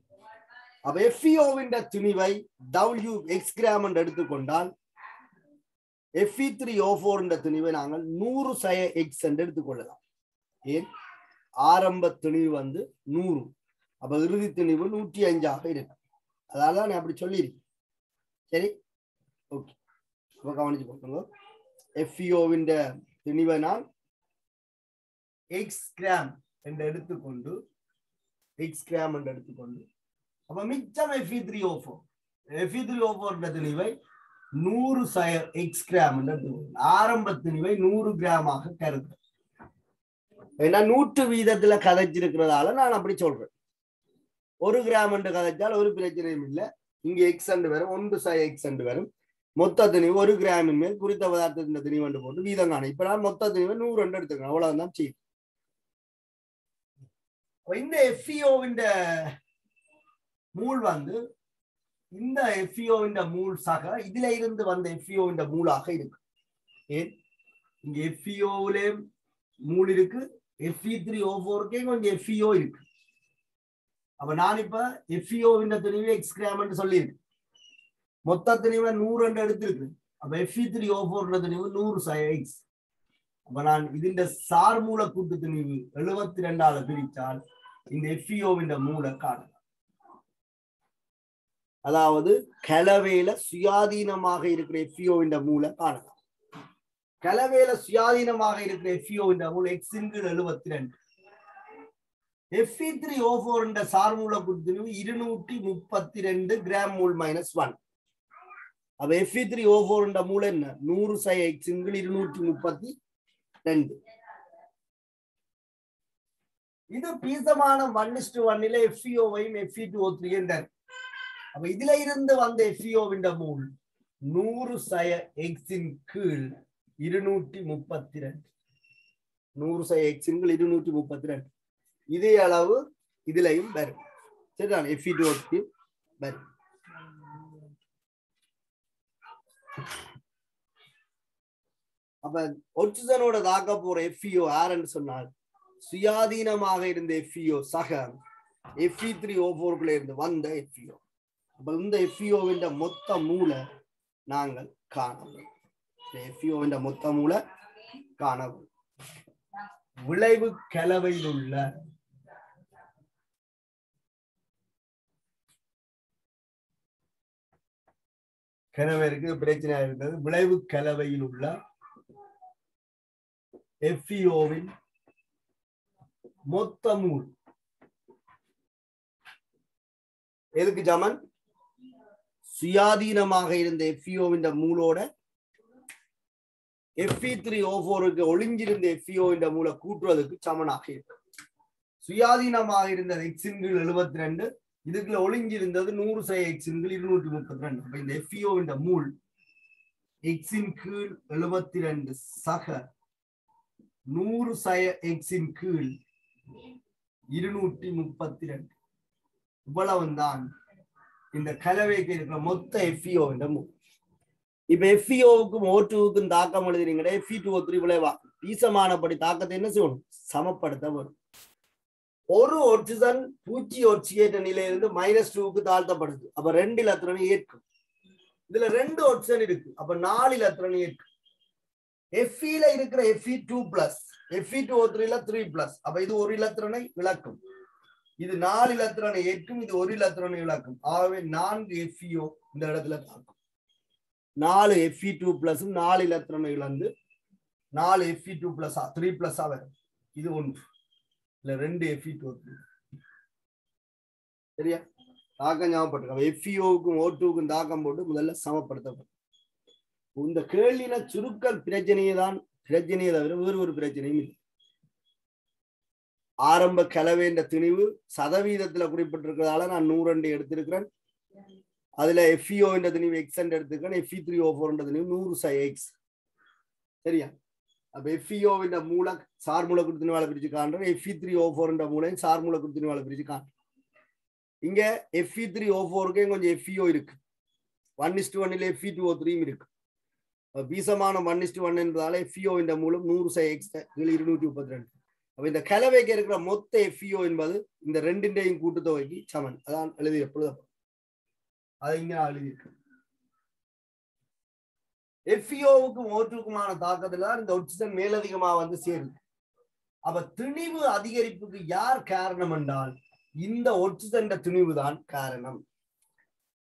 அப்ப FeOவின் திணிவை W x கிராம் என்று எடுத்துக்கொண்டால் Fe3O4 திணிவை நாங்கள் 100 x என்று எடுத்துக்கொள்ளலாம். ஏன்? ஆரம்ப திணிவு 100. அப்ப இறுதி திணிவு 105 இருக்கு. அதால நான் அப்படி சொல்லியிருக்கேன். சரி, ஓகே. அப்ப கவனிச்சு போட்டுங்க. FeOவின் திணிவை நான் x கிராம் என்று எடுத்துக்கொண்டு அப்ப மிச்சம் Fe3O4 திணிவை 100 x கிராம் என்று ஆரம்ப திணிவை 100 கிராமாக கருது. ஏன்னா 100 வீதத்துல கதைச்சிருக்கிறதால நான் அப்படி சொல்றேன். 1 கிராம் என்று கதைச்சால் ஒரு பிரச்சனையும் இல்லை. இங்க x என்று வரும், 1 x என்று வரும். மொத்த திணிவு 1 கிராமின் மேல் குறித்த பதார்த்தத்தின் திணிவு என்று போட்டு வீதம் காணும். இப்ப நான் மொத்த திணிவை 100 என்று எடுத்துக்கிறேன். அவ்வளவுதான் செய்யும். இந்த FeOவின் மூல் இந்த FeOவின் மூல் சக இதுல இருந்து வந்த FeOவின் மூலாக இருக்கு. ஏன்? இங்க FeOவிலே மூல் இருக்கு, Fe3O4 கொஞ்சம் FeO இருக்கு. அப்ப நான் இப்ப FeOவின் திணிவு x கிராம் என்று சொல்லியிருக்கு. மொத்த திணிவை 100 என்று எடுத்திருக்கு. அப்ப Fe3O4 திணிவு 100 x. அப்ப நான் இதுண்ட சார் மூல கூட்டு திணிவு 72 பிரித்தால் இந்த FeOவின் மூல காணலாம். அதாவது கலவையில சுயாதீனமாக இருக்கிற FeOவின் மூல காணலாம். கலவையில சுயாதீனமாக இருக்கிற FeOவின் மூல x × 72. Fe3O4 சார் மூல கூட்டு திணிவு 232 கிராம் மூல் -1. அப்ப Fe3O4 மூல என்ன? 100 x × 232. இது பீசமான 1:1 FeOவையும் Fe2O3 என்றார். அப்ப இதுல இருந்து வந்த FeOவின் மூல் 100 x × 232. 100 x × 232. இதே அளவு இதுலயும் வரும். சரிதான்? Fe2O3 வரும். அப்ப ஒட்சிஜனோட தாக்க போற FeO யாருன்னு சொன்னால் சுயாதீனமாக இருந்த FeO சக Fe3O4 இருந்து வந்த FeO. அப்ப இந்த FeOவின் மொத்த மூல நாங்கள் காணலாம். FeOவின் மொத்த மூல காணவும் விளைவு கலவையில் உள்ள கலவைக்கு பிரச்சனை இருந்தது. விளைவு கலவையில் உள்ள FeOவின் மொத்த மூல் எதுக்கு சமன்? சுயாதீனமாக இருந்த FeOவின் மூலோட Fe3O4 ஒளிஞ்சிருந்த FeOவின் மூல கூட்டுறதுக்கு சமனாக இருக்கு. சுயாதீனமாக இருந்தது x × 72, இதுக்குள்ள ஒளிஞ்சிருந்தது 100 x × 232. அப்ப இந்த FeOவின் மூல் x × 72 சக 100 x × 232. இவ்வளவுதான் இந்த கலவைக்கு இருக்கிற மொத்த FeOவின் மூல். இப்ப FeOவுக்கும் O2க்கும் தாக்கம் எழுதுறீங்களே, Fe2O3 விளைவா பீசமானபடி தாக்கத்தை என்ன செய்யணும்? சமப்படுத்த வரும். ஒரு ஒட்சிஜன் பூச்சி ஒட்சியேற்ற நிலையிலிருந்து -2க்கு தாழ்த்தப்படுது. அப்ப 2 இலத்திரனை ஏற்கும். இதுல 2 ஒட்சிஜன் இருக்கு. அப்ப 4 இலத்திரனை ஏற்கும். Fe இருக்கிற Fe2+, Fe2O3 3+. அப்ப இது ஒரு இலத்திரனை இழக்கும். இது 4 இலத்திரனை ஏற்கும். இது ஒரு இலத்திரனை இழக்கும். ஆகவே 4 FeO இந்த இடத்துல தாக்கும். 4 Fe2+ 4 இலத்திரனை இழந்து 4 Fe2+ 3+ வரும். இது 1. இல்ல 2 Fe2O3. சரியா? தாக்கம் ஞாபகப்பட்டு FeOவுக்கும் O2க்கும் தாக்கம் போட்டு முதல்ல சமப்படுத்தப்படும். இந்த கேள்வியின சுருக்கல் பிரச்சனையை தவிர வேறு ஒரு பிரச்சனையும் இல்லை. ஆரம்ப கலவை என்ற திணிவு சதவீதத்துல குறிப்பிட்டிருக்கிறதால நான் 100 எடுத்திருக்கிறேன். அதுல FeO என்ற துணிவு X என்ற எடுத்துக்கணும், Fe3O4 என்ற துணிவு 100x. சரியா? அப்ப FeO என்ற மூல சார் மூலக்கூறு துணிவால பிரிச்சு காண்றோம், Fe3O4 என்ற மூலையும் சார் மூலக்கூறு துணிவால பிரிச்சு காண்றோம். இங்க Fe3O4க்கு கொஞ்சம் FeO இருக்கு, 1:1 Fe2O3 இருக்கு. பீசமான 1:1 என்பதால FeO என்ற மூலம் 100x 232. அப்ப இந்த கலவைக்கு இருக்கிற மொத்த FeO என்பது இந்த ரெண்டின்றையும் கூட்டுத்தொகைக்கு சமன். அதான் எழுதி எப்பொழுது அதை இங்க எழுதியிருக்கு. FeOவுக்கும் O2க்குமான தாக்கத்துல தான் இந்த ஆக்சிஜன் மேலதிகமா வந்து சேருது. அப்ப திணிவு அதிகரிப்புக்கு யார் காரணம் என்றால் இந்த ஆக்சிஜன் திணிவு தான் காரணம்.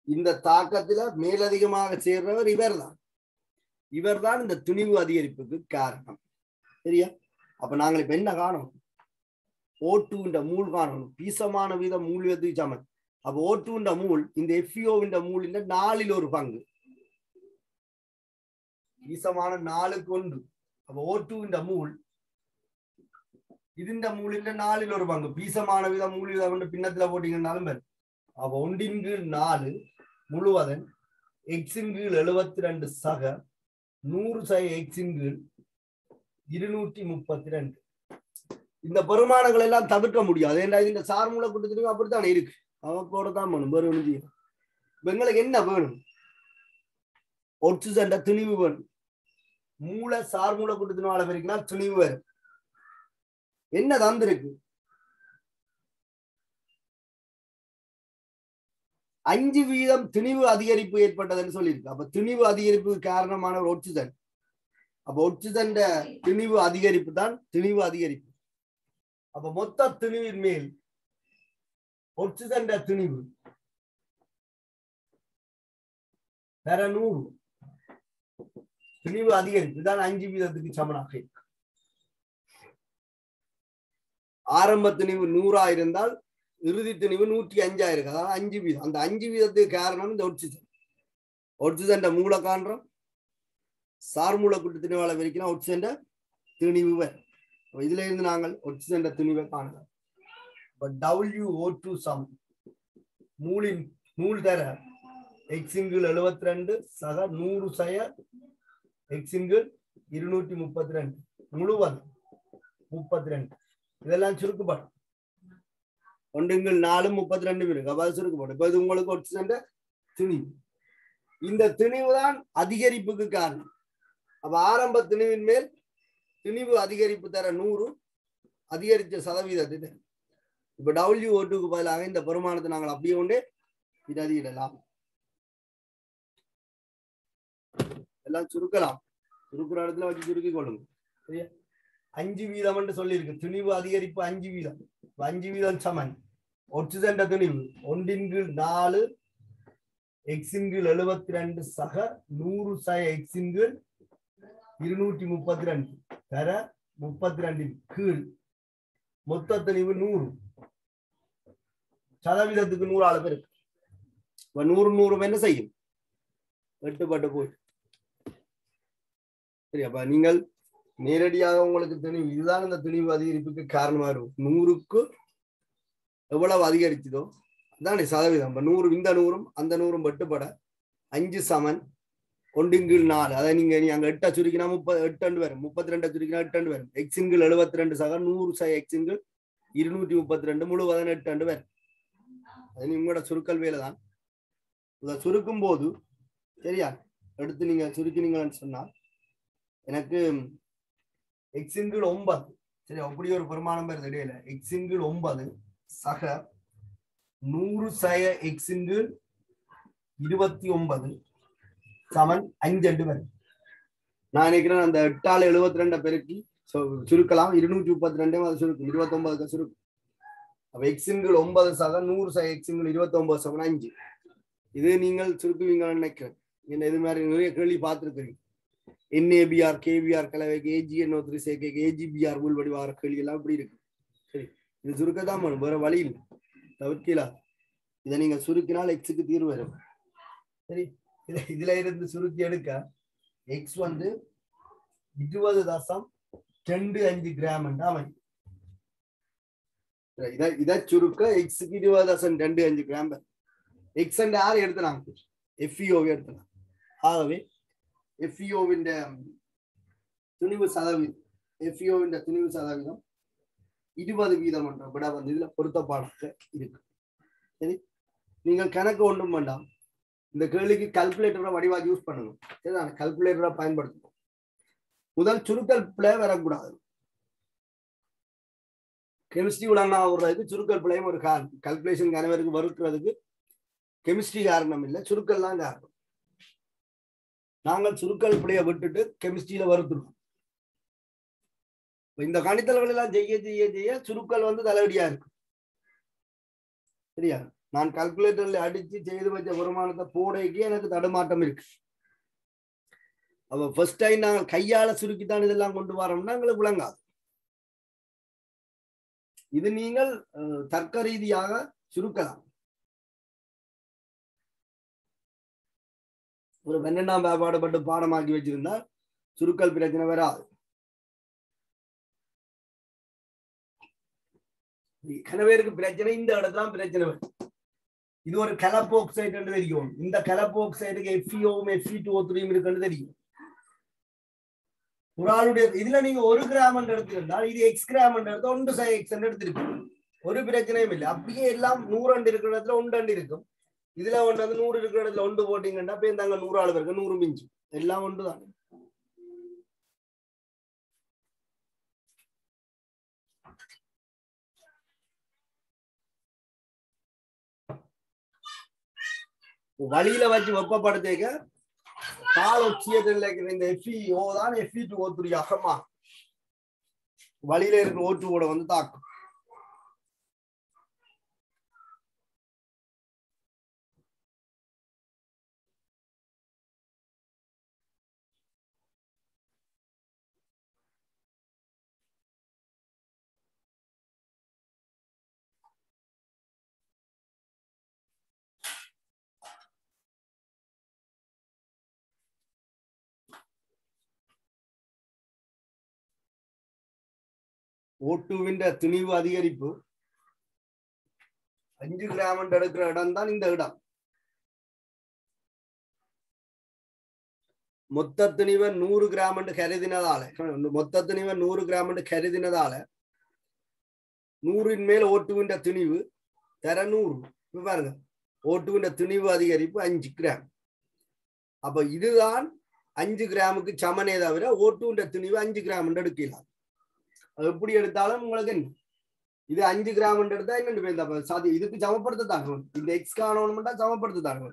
இந்த தாக்கத்துல மேலதிகமாக சேர்றவர் இவர்தான் இந்த திணிவு அதிகரிப்புக்கு காரணம். சரியா? அப்ப நாங்கள் இப்ப என்ன காணணும்? O2 மூல் காணணும். பீசமான வீதம் மூல் வீதத்துக்கு சமன். அப்ப O2 மூல் இந்த FeO மூல் 4 ஒரு பங்கு, பீசமான 4க்கு 1. அப்ப O2 மூல் இதுண்ட மூலின் 4 ஒரு பங்கு, பீசமான வீதம் மூல் வீதம் பின்னத்துல போட்டீங்கன்னாலும் வரும். அப்ப 1/4 முழுவதன் x/72 சக 100x/232. இந்த பெருமானங்கள் எல்லாம் தவிர்க்க முடியாது. ஏன்னா இந்த சார் மூலக்கூட்டத்திலும் அப்படித்தானே இருக்கு, அவக்கோட தான் வேணும், வேறு ஒன்று. எங்களுக்கு என்ன வேணும்? ஆக்சிஜன் திணிவு வேணும். மூல சார் மூலக்கூட்டத்தினால பெருக்கினா திணிவு வரும். என்ன தந்திருக்கு? 5% திணிவு அதிகரிப்பு ஏற்பட்டதுன்னு சொல்லியிருக்கு. அப்ப திணிவு அதிகரிப்புக்கு காரணமான ஒரு ஆக்சிஜன். அப்ப ஆக்சிஜன் திணிவு அதிகரிப்பு தான் திணிவு அதிகரிப்பு. அப்ப மொத்த திணிவின் மேல் ஆக்சிஜன் திணிவு 100 திணிவு அதிகரிப்பு தான் 5% சமனாக இருக்கு. ஆரம்ப திணிவு 100 இருந்தால் இறுதி திணிவு 105 இருக்கு. அதாவது 5%. அந்த 5%க்கு காரணம் இந்த ஆக்சிஜன் மூல காண்றோம், சார் மூலக்கூட்டு திணிவால வரைக்கும் ஆக்சிஜன் திணிவு. இதுல இருந்து நாங்கள் ஆக்சிஜன் திணிவை காணலாம். WO2 சம் மூலின் மூல் தர x/72 சக 100 x/232 முழுவதும் 32. இதெல்லாம் சுருக்கப்படும். 1/4 32 இருக்கு. அப்ப சுருக்கப்படும். இப்ப இது உங்களுக்கு ஆக்சிஜன் திணிவு. இந்த திணிவு தான் அதிகரிப்புக்கு காரணம். அப்ப ஆரம்ப திணிவின் மேல் திணிவு அதிகரிப்பு தர 100 அதிகரிச்ச சதவீதத்தை இப்ப WO2க்கு பதிலாக இந்த பெருமானத்தை நாங்கள் அப்படியே கொண்டே பிரதியிடலாம். எல்லாம் சுருக்கலாம். சுருக்கிற இடத்துல வச்சு சுருக்கி கொள்ளுங்க. சரியா? 5% என்று சொல்லியிருக்கு. திணிவு அதிகரிப்பு 5%. 5% சமன் ஆக்சிஜன் திணிவு 1/4 x/72 சக 100 x/232 தர 32 கீழ் மொத்த திணிவு 100 சதவீதத்துக்கு 100 பேருக்கு. 100 என்ன செய்யும்? 8 போய். சரி, அப்ப நீங்கள் நேரடியாக உங்களுக்கு திணிவு இதுதான் இந்த திணிவு அதிகரிப்புக்கு காரணமா இருக்கும். 100க்கு எவ்வளவு அதிகரிச்சதோ அதானே சதவீதம். 100 இந்த 100ம் அந்த 100ம் வெட்டுப்பட 5 சமன் 1/4. அதை நீங்க அங்க 8 சுருக்கினா 8 வரும், 32 சுருக்கினா 8 வரும். x/72 சக 100 x/232 முழுவதும் 8 வரும். அது உங்களோட சுருக்கல் வேலை தான். இதை சுருக்கும் போது சரியா எடுத்து நீங்க சுருக்கினீங்கன்னு சொன்னா எனக்கு x/9 சரி அப்படி ஒரு பெருமானம் வருது இடையில. x/9 சக 100 x/29 சமன் 5 வரும். நான் நினைக்கிறேன் அந்த 8/72 பெருக்கி சுருக்கலாம். 232 அது சுருக்கும், 29 சுருக்கும். அப்ப x/9 சக 100 x/29 சமன் 5. இது நீங்கள் சுருக்குவீங்கன்னு நினைக்கிறேன். இது மாதிரி நிறைய கேள்வி பார்த்துருக்கீங்க. NABR KBR கலவைக்கு AgNO3 சேர்க்கைக்கு AgBr உள் வடிவார கேள்வி எல்லாம் இப்படி இருக்கு. சரி, இது சுருக்கதான் வேணும், வேற வழி இல்லை, தவிர்க்கலாம். இதை நீங்க சுருக்கினால் எக்ஸுக்கு தீர்வு வரும். சரி, இதுல இருந்து சுருக்கி எடுக்க எக்ஸ் 20.25 கிராம் அமையும். இதை சுருக்க எக்ஸுக்கு 20.25 கிராம். எக்ஸ் அண்ட் ஆர் எடுத்துனாங்க எஃப்இஓவை எடுத்துனாங்க. ஆகவே எஃப்இஓவின் துணிவு சதவீதம் எஃப்இஓவின் துணிவு சதவீதம் 20% என்ற விட வந்து இதுல பொருத்தப்பாடாக இருக்கு. சரி, நீங்கள் கணக்கு ஒன்றும் வேண்டாம், இந்த கேள்விக்கு கால்குலேட்டரை வடிவா யூஸ் பண்ணணும். சரிதான், கால்குலேட்டரை பயன்படுத்தணும். முதல் சுருக்கல் பிழை வரக்கூடாது. கெமிஸ்ட்ரி உலகா விடுறதுக்கு சுருக்கல் பிழையும் ஒரு காரணம். கால்குலேஷன் கணவருக்கு வறுக்கிறதுக்கு கெமிஸ்ட்ரி காரணம் இல்லை, சுருக்கல் தான் காரணம். நாங்கள் சுருக்கல் பிழையை விட்டுட்டு கெமிஸ்ட்ரியில வருத்துறோம். இந்த கணித்தல்கள் எல்லாம் செய்ய செய்ய செய்ய சுருக்கல் வந்து தலைவலியா இருக்கு. சரியா, நான் கால்குலேட்டர்ல அடிச்சு செய்து வச்ச வருமானத்தை போடைக்கு எனக்கு தடுமாட்டம் இருக்கு. அப்ப ஃபர்ஸ்ட் டைம் நாங்கள் கையால சுருக்கித்தான் இதெல்லாம் கொண்டு வரோம்னா எங்களுக்கு விளங்காது. இது நீங்கள் தர்க்க ரீதியாக சுருக்கலாம். ஒரு 12ஆம் பாடுபட்டு பாடமாக்கி வச்சிருந்தா சுருக்கல் பிரச்சனை வராது. கணவருக்கு பிரச்சனை இந்த இடத்துல பிரச்சனை வரும். இது ஒரு கலப்பு ஆக்சைடு என்று தெரியும். இந்த கலப்பு ஆக்சைடுக்கு எஃப்இஓவும் Fe2O3 இருக்குன்னு தெரியும். ஒரு ஆளுடைய இதுல நீங்க 1 கிராம் எடுத்திருந்தால் இது எக்ஸ் கிராம் எடுத்து 1x எடுத்திருக்கு, ஒரு பிரச்சனையும் இல்லை. அப்படியே எல்லாம் 100 இருக்கிற இடத்துல 1 இருக்கும். இதுல ஒன்று வந்து 100 இருக்கிற இடத்துல 1 போட்டீங்கன்னா பேந்தாங்க 100 ஆள் இருக்கு, 100 மிஞ்சு எல்லாம் 1 தான். வழியில வச்சு வெப்பப்படுத்திக்க கால் ஒட்சியத்தில் இருக்கிற இந்த FeO தான் Fe2O3 அகமா வழியில இருக்கிற O2 கூட வந்து தாக்கும். O2வின் துணிவு அதிகரிப்பு 5 கிராம் எடுக்கிற இடம் தான் இந்த இடம். மொத்த துணிவை 100 கிராம் கருதினதால 100ன் மேல் O2வின் துணிவு தர 100 பாருங்க. O2வின் துணிவு அதிகரிப்பு 5 கிராம். அப்ப இதுதான் 5 கிராமுக்கு சமனே தவிர O2வின் துணிவு 5 கிராம் எடுக்கலாம். எப்படி எடுத்தாலும் உங்களுக்கு இது 5 கிராம் எடுத்தா என்ன சாதி இதுக்கு சமப்படுத்தத்தாங்க. இந்த எக்ஸ் காணணும்னா சமப்படுத்தத்தாங்க.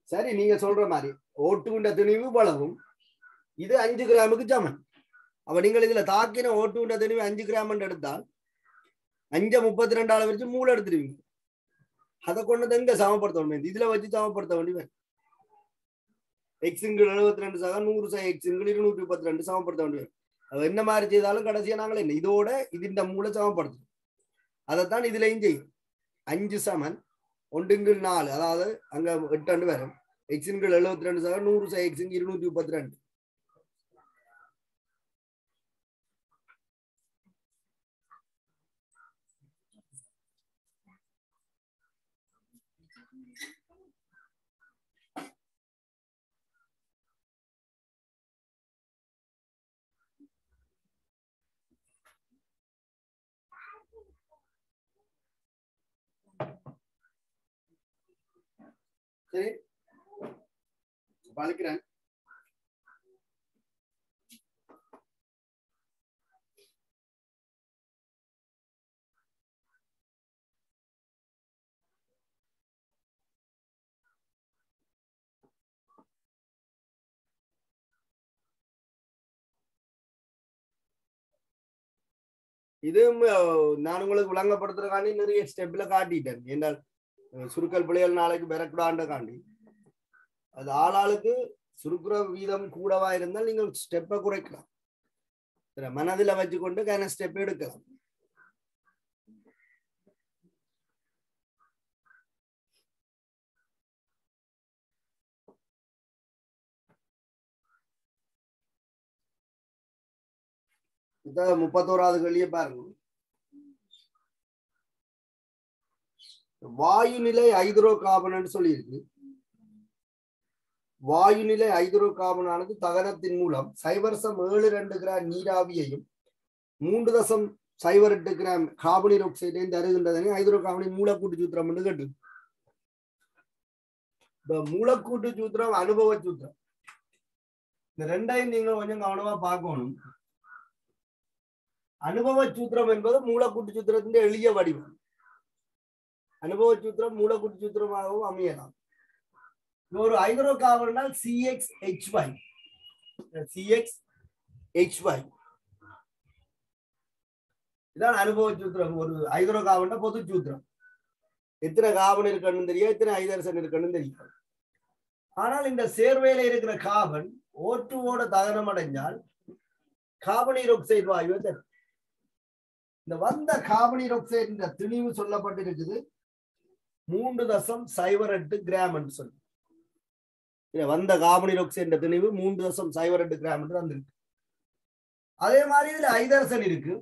சரி, நீங்க சொல்ற மாதிரி O2வின் துணிவு வளவும் இது 5 கிராமுக்கு சமன். அப்ப நீங்கள் இதுல தாக்கின O2வின் துணிவு 5 கிராம் எடுத்தால் 5 32 அளவு 3 எடுத்துருவீங்க. அதை கொண்டு எங்க சமப்படுத்த இதுல வச்சு சமப்படுத்த வேண்டிய எக்ஸுங்கள் 72 சக 100 எக்ஸுங்கள் 232 சமப்படுத்த வேண்டிய. என்ன மாதிரி செய்தாலும் கடைசியா நாங்கள் என்ன இதோட இந்த மூளை சமப்படுத்தும். அதைத்தான் இதுலயும் செய்யும். 5 சமன் 1/4, அதாவது அங்க 8 வரும். எக்ஸுங்கள் 72 சக 100 எக்ஸுங்க 232. சரி, பழிக்கிறேன். இது நான் உங்களுக்கு விளங்கப்படுத்துறதுக்காண்டி நிறைய ஸ்டெப்ல காட்டிட்டேன். என்றால் சுருக்கல் பிள்ளைகள் நாளைக்கு பெறக்கூடாண்ட காண்டி அது ஆளாளுக்கு சுருக்குற வீதம் கூடவா இருந்தால் நீங்கள் ஸ்டெப்பை குறைக்கலாம். மனதில் வச்சுக்கொண்டு கேன ஸ்டெப் எடுக்கலாம். இத 31வது கேள்வியை பாருங்க. வாயுநிலை ஹைட்ரோ கார்பன் சொல்லி இருக்கு. வாயுநிலை ஹைட்ரோ கார்பனானது தகனத்தின் மூலம் 0.72 கிராம் நீராவியையும் 3.08 கிராம் கார்பனீர் ஆக்சைடையும் தருகின்றதனை ஹைட்ரோ கார்பனின் மூலக்கூட்டு சூத்திரம் என்று கேட்டு. மூலக்கூட்டு சூத்திரம் அனுபவ சூத்திரம் இந்த ரெண்டையும் நீங்க கொஞ்சம் கவனமா பார்க்கணும். அனுபவ சூத்திரம் என்பது மூலக்கூட்டு சூத்திரத்தின் எளிய வடிவம். அனுபவ சூத்திரம் மூலக்கூட்டு சூத்திரமாகவும் அமையலாம். ஒரு ஹைட்ரோ கார்பனால் CxHy இதான் அனுபவ சூத்திரம். ஒரு ஹைட்ரோ கார்பன் பொது சூத்திரம். எத்தனை கார்பன் இருக்கணும் தெரியும், எத்தனை ஹைட்ரஜன் இருக்கணும் தெரியும். ஆனால் இந்த சேர்வையில இருக்கிற கார்பன் O2ஓட தகனம் அடைஞ்சால் கார்பனீர் ஆக்சைடு வாயுவை தரும். இந்த வந்த கார்பனீர் ஆக்சைடு திணிவு சொல்லப்பட்டிருக்குது 3.08 கிராம் என்று சொல்லி. வந்த கார்பனீர் ஆக்சைடு திணிவு 3.08 கிராம் என்று வந்திருக்கு. அதே மாதிரி இதுல ஹைட்ரஜன் இருக்கு.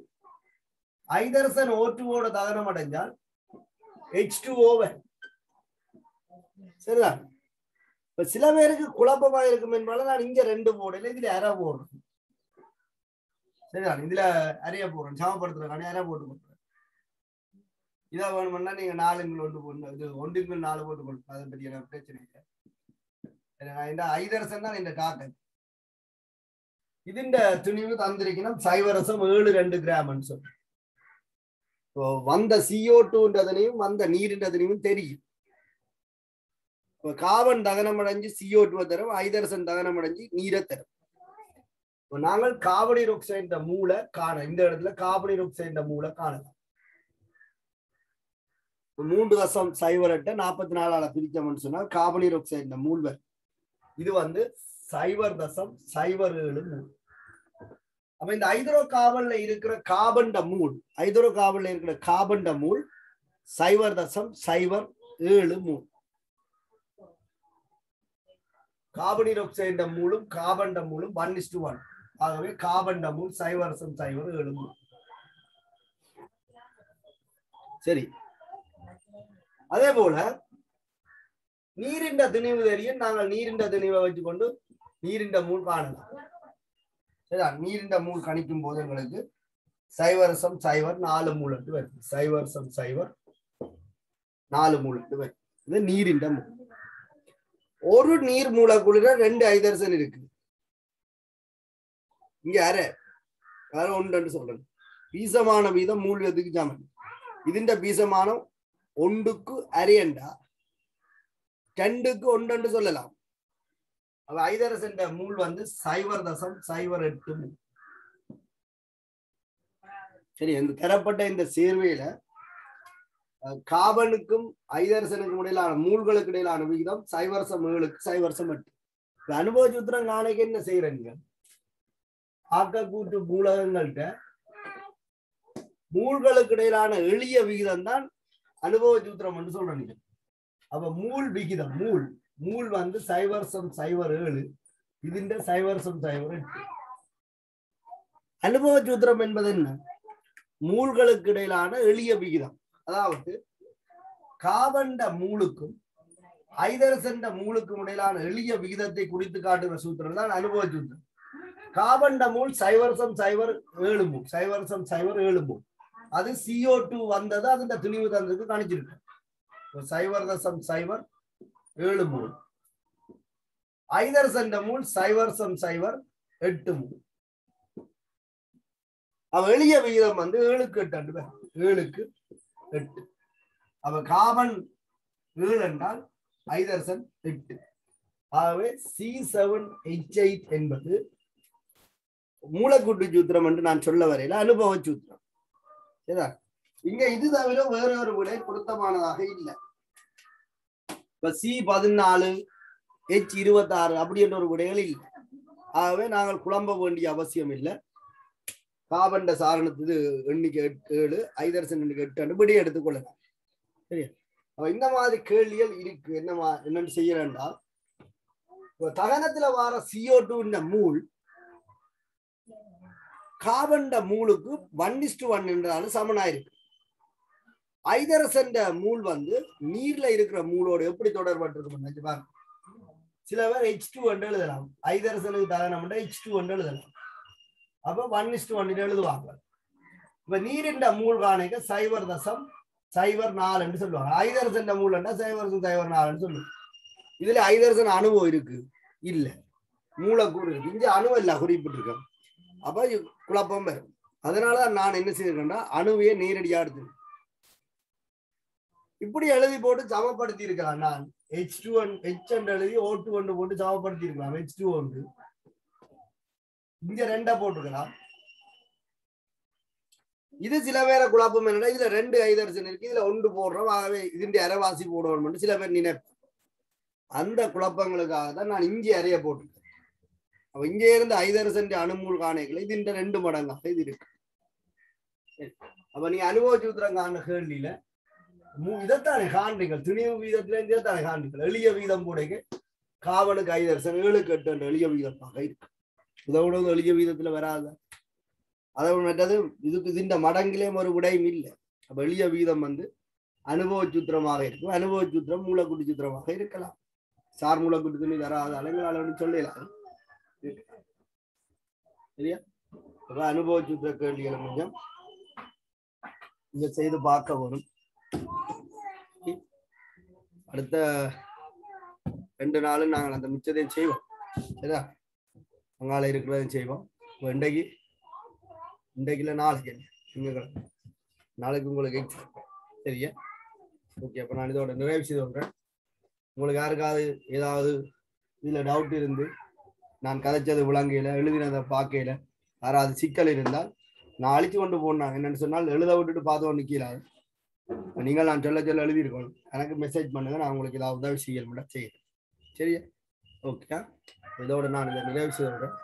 ஹைட்ரஜன் O2ஓட தகனம் அடைஞ்சால் H2O சரிதான். இப்ப சில பேருக்கு குழப்பமா இருக்கும் என்பதால நான் இங்க 2 போடல, இதுல அரை போடுறேன். சரிதான், இதுல அரைய போடுறேன், சமப்படுத்துறேன், அரை போட்டு கொடுக்குறேன். இதை வேணும்னா நீங்க 4 போடணும், இது 1:4 போட்டு கொடுப்பேன். அது பெரிய பிரச்சனை இல்லை. இந்த ஹைட்ரஜன் தான் இந்த காட்டன். ഇതിന്റെ തുണിവ് തന്നിരിക്കണം 0.72 gram சொல்லி. வந்த CO2ன்றதனையும் வந்த நீரின்றதனையும் தெரியும். கார்பன் தகனம் அடைஞ்சு CO2 தரும், ஹைட்ரஜன் தகனம் அடைஞ்சு நீரை தரும். நாங்கள் கார்பனீர் ஆக்சைடு மூளை காண இந்த இடத்துல கார்பனீர் ஆக்சைடு மூளை காணலாம். 3.08 44 பிரிச்சோம்னு சொன்னால் கார்பனீர் ஆக்சைடு மூல்வர் இது 0.07 மூல். அப்ப இந்த ஹைட்ரோ கார்பன்ல இருக்கிற கார்பன் மூல் 0.07 மூல். கார்பனீர் ஆக்சைடு மூலும் கார்பன் மூலும் 1:1. ஆகவே கார்பன் மூல் 0.07 மூல். சரி, அதே போல நீரின் திணிவு தெரியும். நாங்கள் நீரின் திணிவை வச்சுக்கொண்டு நீரின் மூல் காணலாம். சரிதா, நீரின் மூல் கணிக்கும் போது எங்களுக்கு 0.04 மூல் வருது. 0.04 மூல் வருது. இது நீரின் மூல். ஒரு நீர் மூலக்குள்ள 2 ஹைட்ரஜன் இருக்கு. இங்க அரை ஒன்று சொல்றேன். பீசமான வீதம் மூல் வீதத்துக்கு சமம். ഇതിന്റെ பீசமானம் 1க்கு அரையண்டா 2க்கு 1 சொல்லலாம். அப்ப ஹைட்ரஜன் மூல் 0.08 மூல். சரி, இந்த தரப்பட்ட இந்த சேர்வையில கார்பனுக்கும் ஹைட்ரஜனுக்கும் இடையிலான மூல்களுக்கு இடையிலான விகிதம் 0.7க்கு 0.8. அனுபவ சூத்திரம் நாளைக்கு என்ன செய்யறீங்க? ஆக்கக்கூட்டு மூலகங்கள்கிட்ட மூல்களுக்கு இடையிலான எளிய விகிதம் தான் அனுபவ சூத்திரம் என்று சொல்றீங்க. அப்ப மூல் விகிதம் மூல் 0.07, ഇതിന്റെ 0.08. அனுபவ சூத்திரம் என்பது என்ன? மூல்களுக்கு இடையிலான எளிய விகிதம். அதாவது கார்பன் மூலுக்கும் ஹைட்ரஜன் மூலுக்கும் இடையிலான எளிய விகிதத்தை குறித்து காட்டுகிற சூத்திரம் தான் அனுபவ சூத்திரம். Carbon mole 0.07 மூல் 0.07 மூல். அது CO2 வந்தது, അതിന്റെ திணிவு தந்ததுக்கு காணிச்சிருக்கு 0.07 மூல். ஹைட்ரஜன் மூல் 0.08 மூல். அவ எளிய விகிதம் 7க்கு 8. 7க்கு 8. அவ கார்பன் 7 என்றால் ஹைட்ரஜன் 8. ஆகவே C7H8 என்பது மூலக்கூட்டு சூத்திரம் என்று நான் சொல்ல வரையில அனுபவ சூத்திரம். சரிதா, இங்க இது தவிர வேற ஒரு விடை பொருத்தமானதாக இல்லை. இப்ப C14 H26 அப்படி என்ற ஒரு விடைகள் இல்லை. ஆகவே நாங்கள் குழம்ப வேண்டிய அவசியம் இல்லை. கார்பன் சாரணத்துக்கு எண்ணிக்கை 7, ஹைட்ரஜன் எண்ணிக்கை 8 விடை எடுத்துக்கொள்ளலாம். சரியா, இந்த மாதிரி கேள்விகள் இருக்கு. என்னன்னு செய்யறா, தகனத்துல வார CO2 மூல் கார்பன் மூலுக்கு 1:1 என்றாலும் சமனாயிருக்கு. ஐதரசன் மூல் வந்து நீர்ல இருக்கிற மூலோடு எப்படி தொடர்பட்டு சில பேர் H2 என்று எழுதலாம். ஐதரசனுக்கு தகனம் H2 என்று எழுதலாம். அப்ப 1:1 எழுதுவாங்க. இப்ப நீரின் மூல் காணிக்க 0.04 என்று சொல்லுவாங்க. ஐதரசன் மூல் 0.04 சொல்லுவாங்க. இதுல ஐதரசன் அணுவம் இருக்கு இல்ல, மூலக்கூறு இருக்கு. இங்க அணு இல்ல குறிப்பிட்டிருக்க. அப்ப குழப்பம் வரும். அதனாலதான் நான் என்ன செய்யறேன்னா அணுவையே நேரடியா எடுத்து இப்படி எழுதி போட்டு சமப்படுத்தி இருக்கலாம். நான் H2 H எழுதி O2 போட்டு சமப்படுத்தி இருக்கலாம். H2 இங்க 2 போட்டுக்கலாம். இது சில பேர குழப்பம் என்னன்னா இதுல 2 ஐதரசன் இருக்கு, இதுல 1 போடுறோம், ஆகவே இதுண்ட அரைவாசி போடணும் சில பேர் நினைப்பு. அந்த குழப்பங்களுக்காக தான் நான் இங்கே அறைய போட்டிருக்கேன். அப்ப இங்கே இருந்து ஐதரசன் அணுமூல் காணைகள் இது 2 மடங்காக இது இருக்கு. அப்ப நீ அனுபவ சூத்திரம் காண கேள்வியில இதைத்தானே காண்றீங்க, துணிவு வீதத்துல இதைத்தானே காண்றீங்க. எளிய வீதம் கூட காவலுக்கு ஐதரசன் 7-8 என்ற எளிய வீதமாக இருக்கு. இதோட எளிய வீதத்துல வராத. அதை மற்றது இதுக்கு இந்த மடங்கிலே ஒரு விடையும் இல்லை. அப்ப எளிய வீதம் வந்து அனுபவ சூத்திரமாக இருக்கும். அனுபவ சூத்திரம் மூலக்கூட்டு சூத்திரமாக இருக்கலாம். சார் மூலக்கூட்டு துணி வராத அலங்களால் சொல்லலாம். சரியா? அப்ப அனுபவ சூத்திர கேள்விகளை கொஞ்சம் இங்க செய்து பார்க்க வரும். அடுத்த 2 நாளும் நாங்கள் அந்த மிச்சத்தையும் செய்வோம். சரியா? அங்கால இருக்கிறதையும் செய்வோம். இன்றைக்குல நாளைக்கு திங்கட்கிழமை நாளைக்கு உங்களுக்கு எக்ஸாம். சரியா? ஓகே. அப்ப நான் இதோட நிறைவு செய்து கொள்றேன். உங்களுக்கு யாருக்காவது ஏதாவது இதுல டவுட் இருந்து நான் கதைச்சது விளங்கையில எழுதினதை பார்க்கையில யாராவது சிக்கல் இருந்தால் நான் அழிச்சு கொண்டு போனேன். என்னன்னு சொன்னால் எழுத விட்டுட்டு பார்த்து கொண்டு நிற்கிறாரு. நீங்கள் நான் சொல்ல எழுதியிருக்கணும். எனக்கு மெசேஜ் பண்ணுங்க, நான் உங்களுக்கு ஏதாவது உதவி செய்யல் செய்யறேன். சரியா? ஓகே. இதோட நான் இதை நிறைவு செய்து கொள்றேன்.